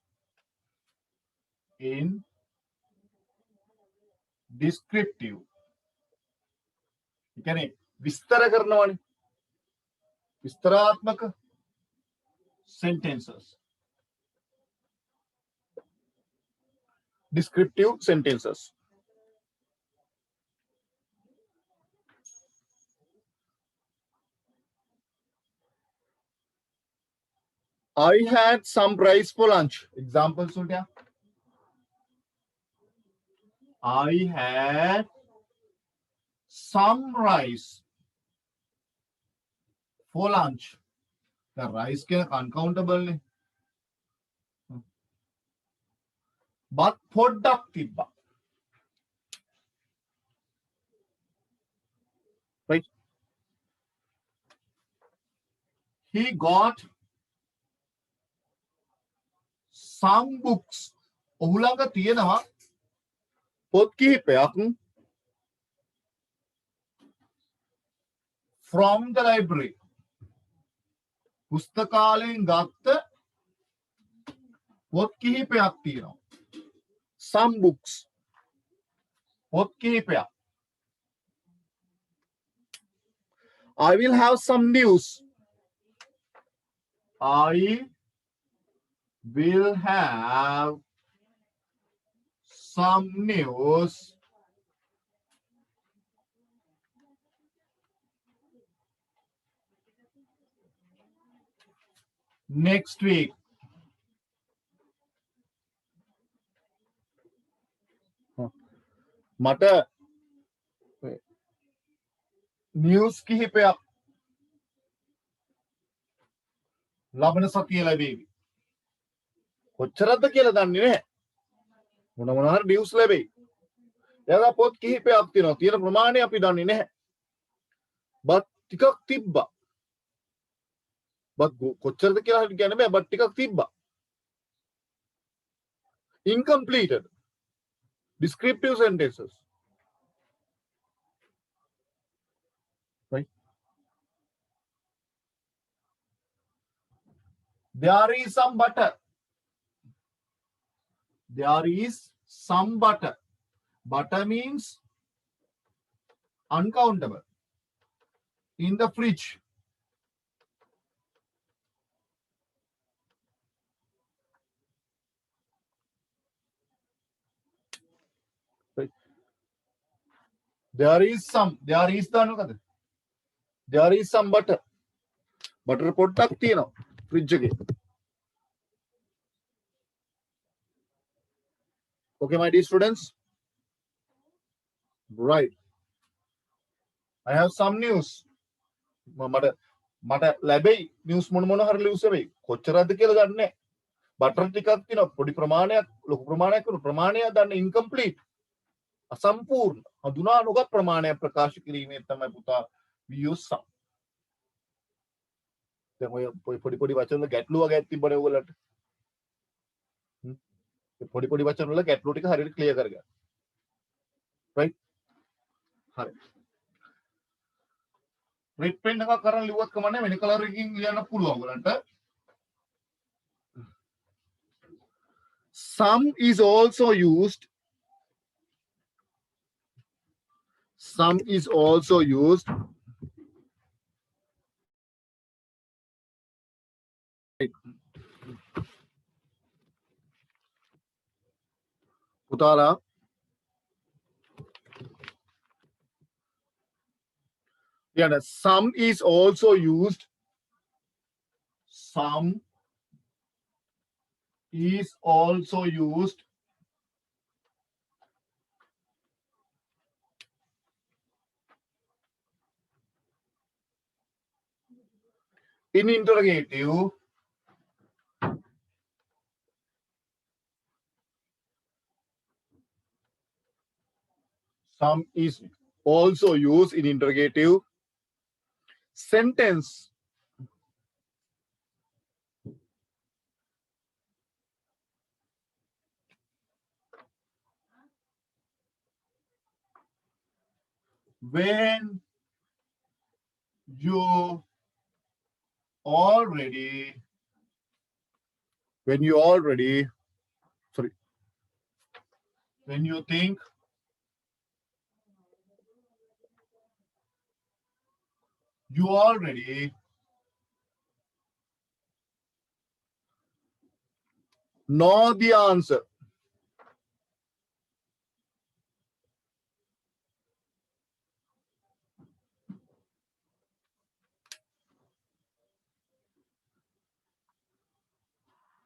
Speaker 1: In descriptive. කියන්නේ විස්තර කරනවානේ. විස්තරාත්මක sentences. Descriptive sentences. I had some rice for lunch. Examples will क्या? I had some rice for lunch. The rice can uncountable ne. But productive. Right? He got some books. ඔහු ළඟ තියෙනවා පොත් කිහිපයක් from the library. පුස්තකාලයෙන් ගත්ත පොත් කිහිපයක් තියෙනවා. Some books. පොත් කිහිපයක්. I will have some news. I will have some news next week. මට නිවුස් කිහිපයක් ලබන සතිය ලැබේවි. කොච්චරද කියලා දන්නේ නැහැ. මොන හරි නිවුස් ලැබෙයි. එයාලා පොත් කිහිපයක් තියෙනවා. තියෙන ප්‍රමාණය අපි දන්නේ නැහැ. බත් ටිකක් තිබ්බා. බත් කොච්චරද කියලා හරි කියන්න බෑ. බත් ටිකක් තිබ්බා. Incompleted. Descriptive sentences. Right? There is some butter. There is some butter. Butter means uncountable. In the fridge. Right? There is some. There is the There is some butter. Butter පොට්ටක් තියෙනවා fridge එකේ. Okay, my dear students. Right. I have some news. මට ලැබෙයි news මොන හරි news ලැබෙයි. කොච්චරද කියලා දන්නේ නැහැ. බටර් ටිකක් තියෙනවා. පොඩි ප්‍රමාණයක් ලොකු ප්‍රමාණයක් වෙන ප්‍රමාණයක් දන්නේ incomplete. අසම්පූර්ණ. හඳුනා නොගත් ප්‍රමාණයක් ප්‍රකාශ කිරීමේ තමයි පුතා we use some. දැන් ඔය පොඩි වචන වල ගැටලු වගේක් තිබ්බනේ ඔයගොල්ලන්ට. පොඩි වචන වල ගැටලු ටික හරියට ක්ලියර් කරගන්න. right? හරි. red pen එකක් කරන් ලිව්වත් කමන්නේ වෙන කලර් එකකින් ලියන්න පුළුවන් ඔයගලන්ට. Some is also used. Some is also used. Putala. Yeah, some is also used. Some is also used in interrogative. Some is also used in interrogative sentence. When you already when you think you already know the answer.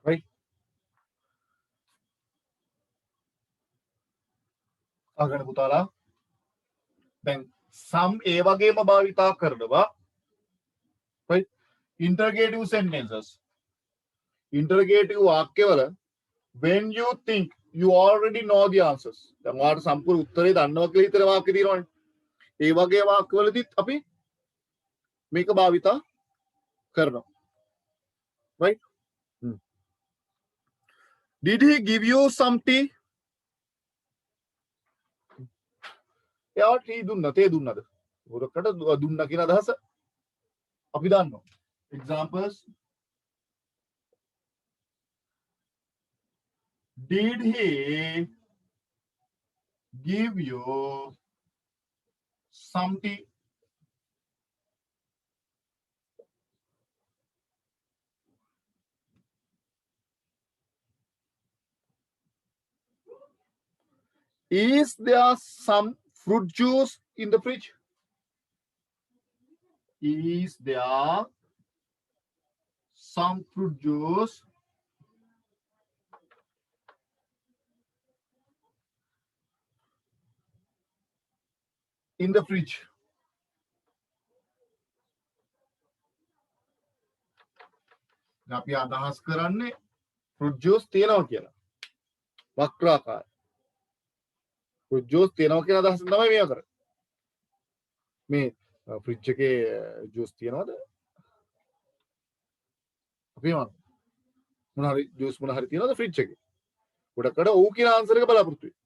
Speaker 1: Right? අගන පුතාලා දැන් some ඒ වගේම භාවිතා කරනවා. Right? Interrogative sentences. Interrogative වාක්‍යවල when you think you already know the answers. දැන් ඔයාලට සම්පූර්ණ උත්තරේ දන්නවා කියලා හිතන වාක්‍ය තියෙනවනේ. ඒ වගේ වාක්‍යවලදීත් අපි මේක භාවිතා කරනවා. Right? Did he give you some tea? එයාට tea දුන්නා, තේ දුන්නද? උරකට දුන්නා කියන අදහස අපි දන්නවා. Examples. Did he give you some tea? Is there some fruit juice in the fridge? Is there some fruit juice in the fridge? අපි අදහස් කරන්නේ ෆෘට් ජූස් තියෙනවා කියලා. වක්‍රාකාර. ෆෘට් ජූස් තියෙනවා කියන අදහස තමයි මේක කරන්නේ. මේ ෆ්‍රිජ් එකේ ජූස් තියෙනවද? අපි මොන හරි ජූස් මොන හරි තියෙනවද ෆ්‍රිජ් එකේ? ගොඩකට ඔව් කියන ආන්සර් එක බලාපොරොත්තු වෙයි.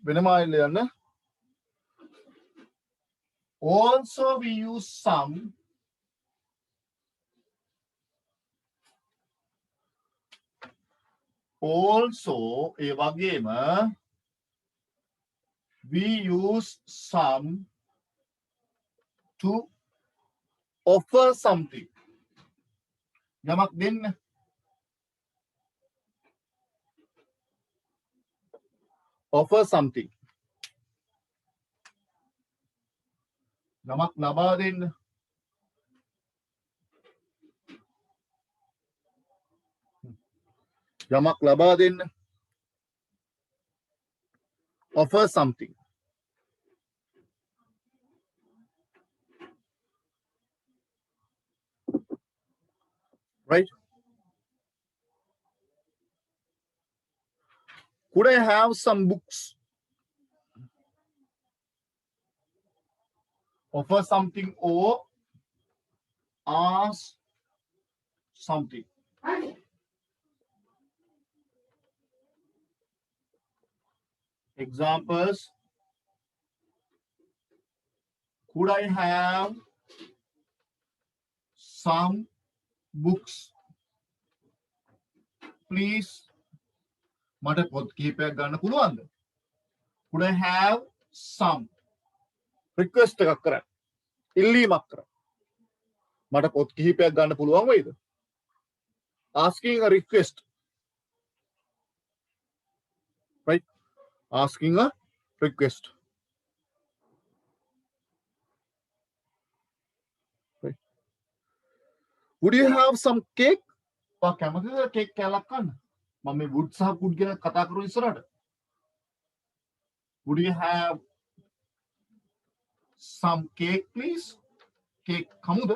Speaker 1: වෙනම ආයෙත් යන්න. Also we use some also ඒ වගේම we use some to offer something. යමක් දෙන්න. offer something. යමක් ලබා දෙන්න. යමක් ලබා දෙන්න. offer something. Right? Could I have some books? Offer something or ask something. Examples. Could I have some books? Please. මට පොත් කිහිපයක් ගන්න පුළුවන්ද? Could I have some? Request එකක් කරන්න. ඉල්ලීමක් කරන්න. මට පොත් කිහිපයක් ගන්න පුළුවන් වේද? Asking a request. Right? Asking a request. Right? Would you have some cake? කැමතිද කේක් කෑල්ලක් කන්න? මම මේ would සහ could ගැන කතා කරු ඉස්සරහට. Would you have some cake please? Cake කමුද?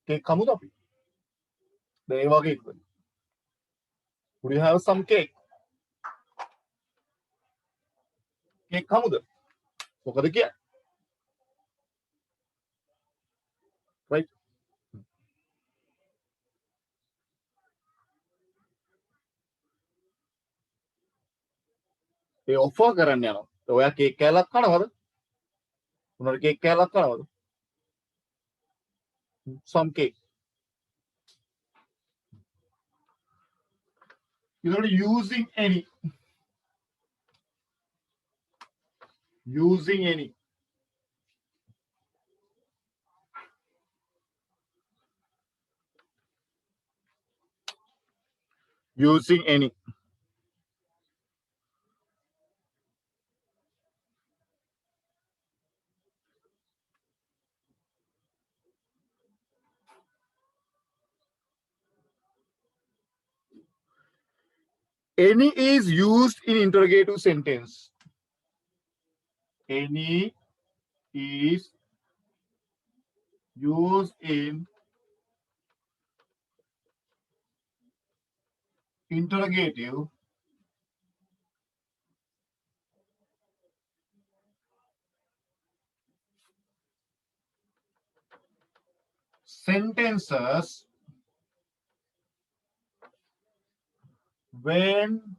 Speaker 1: කේක් කමුද අපි? දැන් ඒ වගේ එකක්. Would you have some cake? Cake කමුද? මොකද කියන්නේ? Right? ඒ ඔෆර් කරන්න යනවා. ඔයා කේක් කෑල්ලක් කනවද? මොනවාරි කේක් කෑල්ලක් කනවද? Some cake. You're not using any. Using any. Using any. Any is used in interrogative sentence. Any is used in interrogative sentences when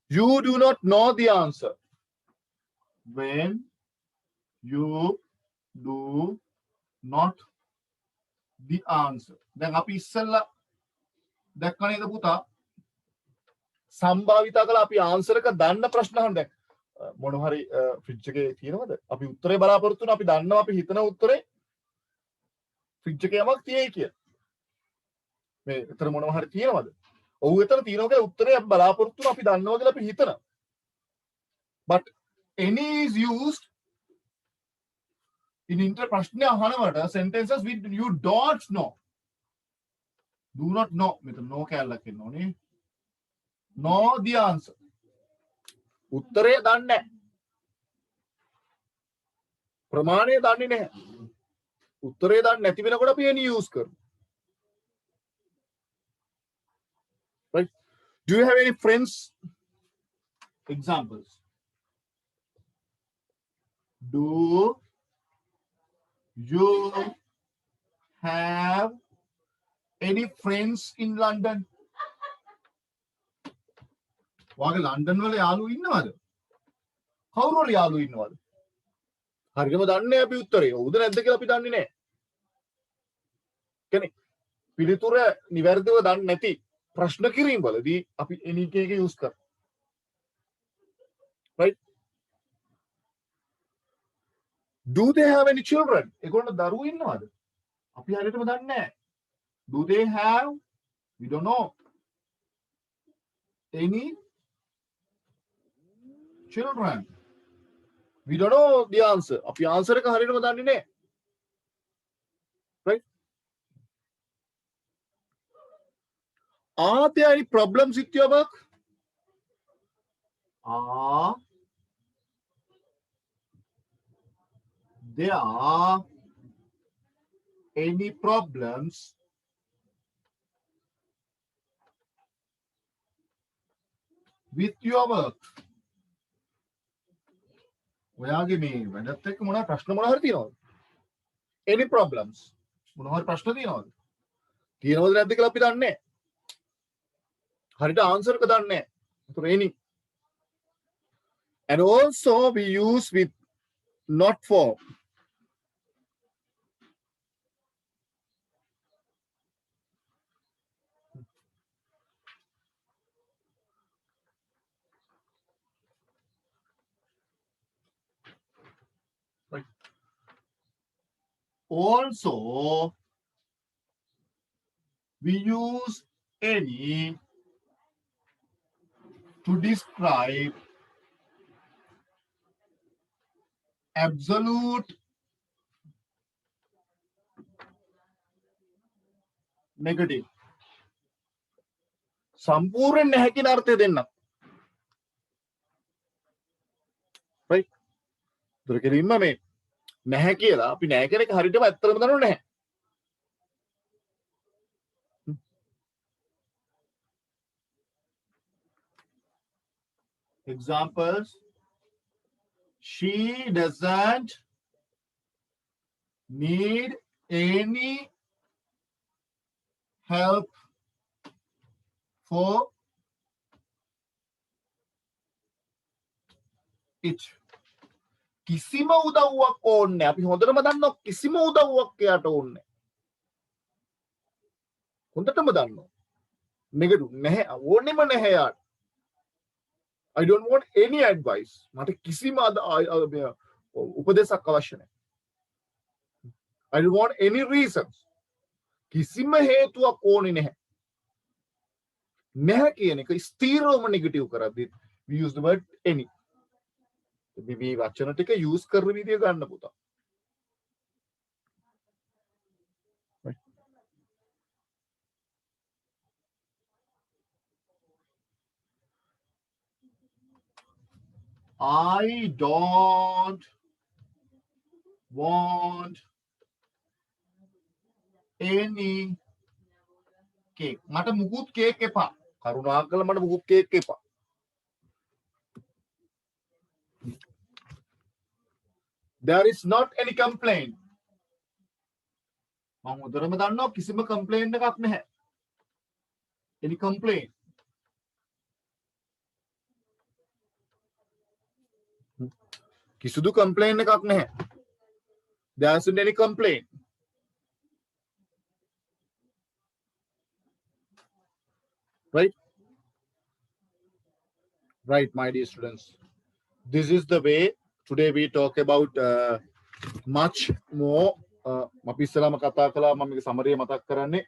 Speaker 1: you do not know the answer. When you do not the answer. දැන් අපි ඉස්සෙල්ලා දැක්ක නේද පුතා? සම්භාවිතා කළා අපි answer එක දන්න ප්‍රශ්න අහන්න. දැන් මොන හරි ෆ්‍රිජ් එකේ තියෙනවද? අපි උත්තරේ බලාපොරොත්තු වෙනවා. අපි දන්නවා අපි හිතන උත්තරේ ෆ්‍රිජ් එකේ යමක් තියෙයි කියලා. මේ එතන මොනව හරි තියෙනවද? ඔව් එතන තියෙනවා කියලා උත්තරේ අපි බලාපොරොත්තු වෙනවා. අපි දන්නවා කියලා අපි හිතනවා. But any is used in inter ප්‍රශ්න අහනවට sentences with you don't know, do not know මෙතන no කැලලක් එන්න ඕනේ. know the answer, උත්තරය දන්නේ නැහැ, ප්‍රමාණය දන්නේ නැහැ, උත්තරය දන්නේ නැති වෙනකොට අපි any use කරමු. Right? Do you have any friends? Examples. Do you have any friends in London? වාගේ ලන්ඩන් වල යාළුවෝ ඉන්නවද? කවුරු හරි යාළුවෝ ඉන්නවද? හරියටම දන්නේ අපි උත්තරේ. ඔව්ද නැද්ද කියලා අපි දන්නේ නැහැ. කියන්නේ පිළිතුර නිවැරදිව දන්නේ නැති ප්‍රශ්න කිරීම වලදී අපි any එක use කරනවා. Right? Do they have any children? ඒගොල්ලෝ දරුවෝ ඉන්නවද? අපි හරියටම දන්නේ නැහැ. Do they have? We don't know. Any children? We don't know the answer. අපි answer එක හරියටම දන්නේ නැහැ. Right? Are there any problems with your work? Are there any problems with your work? ඔයාගේ මේ වැඩත් එක්ක මොනවා ප්‍රශ්න මොනවා හරි තියෙනවද? Any problems? මොනවා හරි ප්‍රශ්න තියෙනවද? තියෙනවද නැද්ද කියලා අපි දන්නේ නැහැ. හරියට answer එක දන්නේ නැහැ. ඒතර any. And also we use with not for. Right. Also we use any to describe absolute negative. සම්පූර්ණ නැහැ කියන අර්ථය දෙන්න. right? ඒතර කෙලින්ම මේ නැහැ කියලා අපි නැහැ කියන එක හරියටම ඇත්තටම දන්නව නැහැ. Examples. She doesn't need any help for it. කිසිම උදව්වක් ඕනේ නැහැ. අපි හොඳටම දන්නවා කිසිම උදව්වක් එයාට ඕනේ නැහැ. හොඳටම දන්නවා. නෙගටිව් නැහැ. ඕනෙම නැහැ එයාට. I don't want any advice. මට කිසිම උපදේශයක් අවශ්‍ය නැහැ. I don't want any reasons. කිසිම හේතුවක් ඕනේ නැහැ. නැහැ කියන එක ස්ථීරවම නෙගටිව් කරද්දී we use the word any. මේ වචන ටික use කරන විදිය ගන්න පුතා. I don't want any cake. මට මුකුත් කේක් එපා. කරුණාකරලා මට මුකුත් කේක් එපා. There is not any complaint. මම උදරම දන්නවා කිසිම complaint එකක් නැහැ. Any complaint? කිසිදු complaint එකක් නැහැ. There isn't any complaint. Right? Right, my dear students. This is the way today we talk about much more. අපි ඉස්සෙල්ලාම කතා කළා මම මේක සමරිය මතක් කරන්නේ.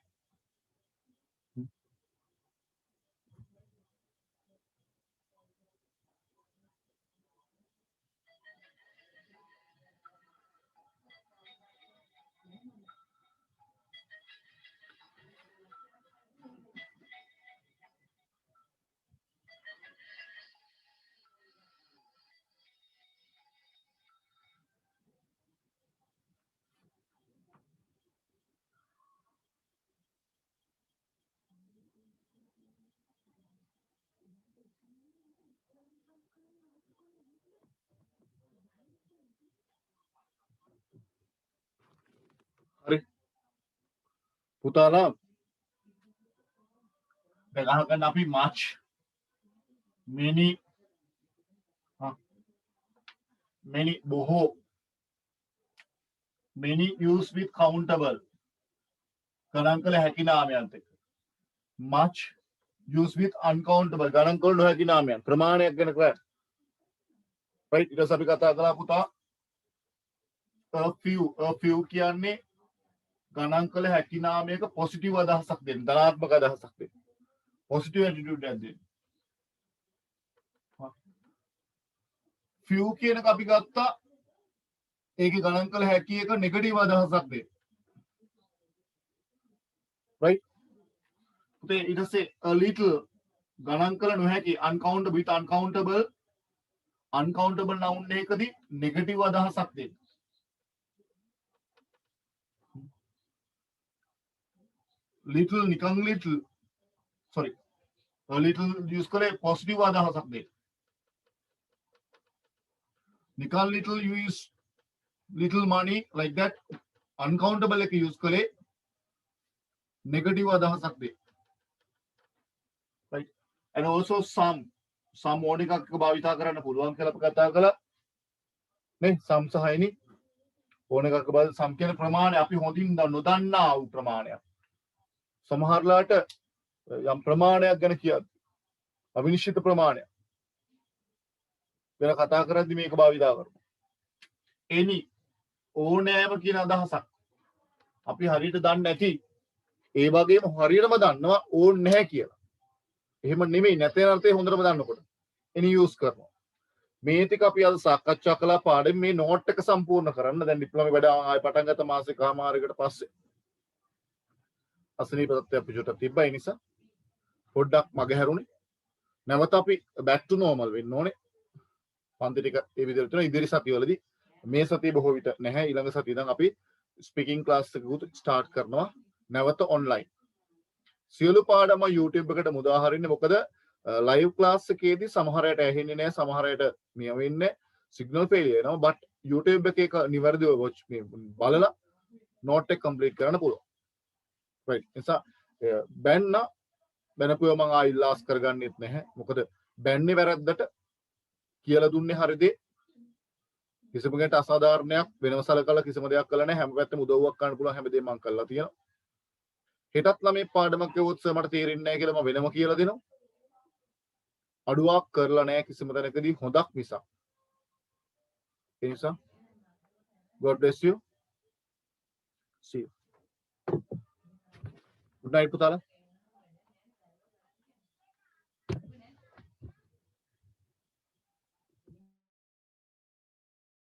Speaker 1: පුතාලා දැන් අහගන්න අපි much many many බොහෝ many use with countable ගණන් කළ හැකි නාමයන්ත් එක්ක much use with uncountable ගණන් කළ නොහැකි නාමයන් ප්‍රමාණයක් ගැන කරා right ඊට පස්සේ අපි කතා කළා පුතා a few කියන්නේ ගණන් කළ හැකි නාමයක පොසිටිව් අදහසක් දෙන්න ධනාත්මක අදහසක් දෙන්න පොසිටිව් ඇටිටියුඩ් එකක් දෙන්න few කියන එක අපි ගත්තා ඒකේ ගණන් කළ හැකි එක නෙගටිව් අදහසක් දෙන්න right පුතේ ඊට පස්සේ a little ගණන් කළ නොහැකි uncountable with uncountable noun එකකදී නෙගටිව් අදහසක් දෙන්න little නිකන් little sorry a little use කළේ positive අදහසක් දෙන්න නිකන් little you use little money like that uncountable එක use කළේ negative අදහසක් දෙන්න right and also some ඕන එකක් භාවිතා කරන්න පුළුවන් කියලා අපි කතා කළා නේ some සහයිනි ඕන එකක් භාවිතා some කියන ප්‍රමාණය අපි හොඳින් නොදන්නා වූ ප්‍රමාණයක් සමහරලාට යම් ප්‍රමාණයක් ගැන කියද්දි අවිනිශ්චිත ප්‍රමාණයක් වෙන කතා කරද්දි මේක භාවිතා කරමු any ඕනෑම කියන අදහසක් අපි හරියට දන්නේ නැති ඒ වගේම හරියටම දන්නවා ඕන නැහැ කියලා එහෙම නෙමෙයි නැතේ අර්ථය හොඳටම දන්නකොට any use කරනවා මේ ටික අපි අද සාකච්ඡා කළා පාඩම් මේ නෝට් එක සම්පූර්ණ කරන්න දැන් ඩිප්ලෝමා වැඩ ආයෙ පටන් ගත්ත මාසෙකමාරයකට පස්සේ අසනීප තත්ත්වයක් පිටුට තිබ්බා ඒ නිසා පොඩ්ඩක් මගහැරුණේ නැවත අපි back to normal වෙන්න ඕනේ පන්ති ටික ඒ විදිහට තුන ඉදිරි සතියවලදී මේ සතිය බොහෝ විට නැහැ ඊළඟ සතිය ඉඳන් අපි ස්පීකින් ක්ලාස් එකකුත් ස්ටාර්ට් කරනවා නැවත ඔන්ලයින් සියලු පාඩම YouTube එකට මුදා හරින්නේ මොකද ලයිව් ක්ලාස් එකේදී සමහර අයට ඇහෙන්නේ නැහැ සමහර අයට නියම වෙන්නේ සිග්නල් ෆේලියර් එනවා බට් YouTube එකේ නිවැරදිව වොච් මේ බලලා නෝට් එක කම්ප්ලීට් කරන්න පුළුවන් right නිසා බැනපුව මම ආයිලාස් කරගන්නෙත් නැහැ මොකද බැන්නේ වැරද්දට කියලා දුන්නේ හරි දේ කිසිම කෙනෙක්ට අසාධාරණයක් වෙනව සලකලා කිසිම දෙයක් කළා නැහැ හැම පැත්තෙම උදව්වක් ගන්න පුළුවන් හැම දෙයක්ම මම කළා තියෙනවා හෙටත් ළමේ පාඩමක් ගෙවුවොත් සර් මට තේරෙන්නේ නැහැ කියලා මම වෙනම කියලා දෙනවා අඩුවක් කරලා නැහැ කිසිම තැනකදී හොඳක් මිසක් ඒ නිසා God bless you see you good night පුතාලා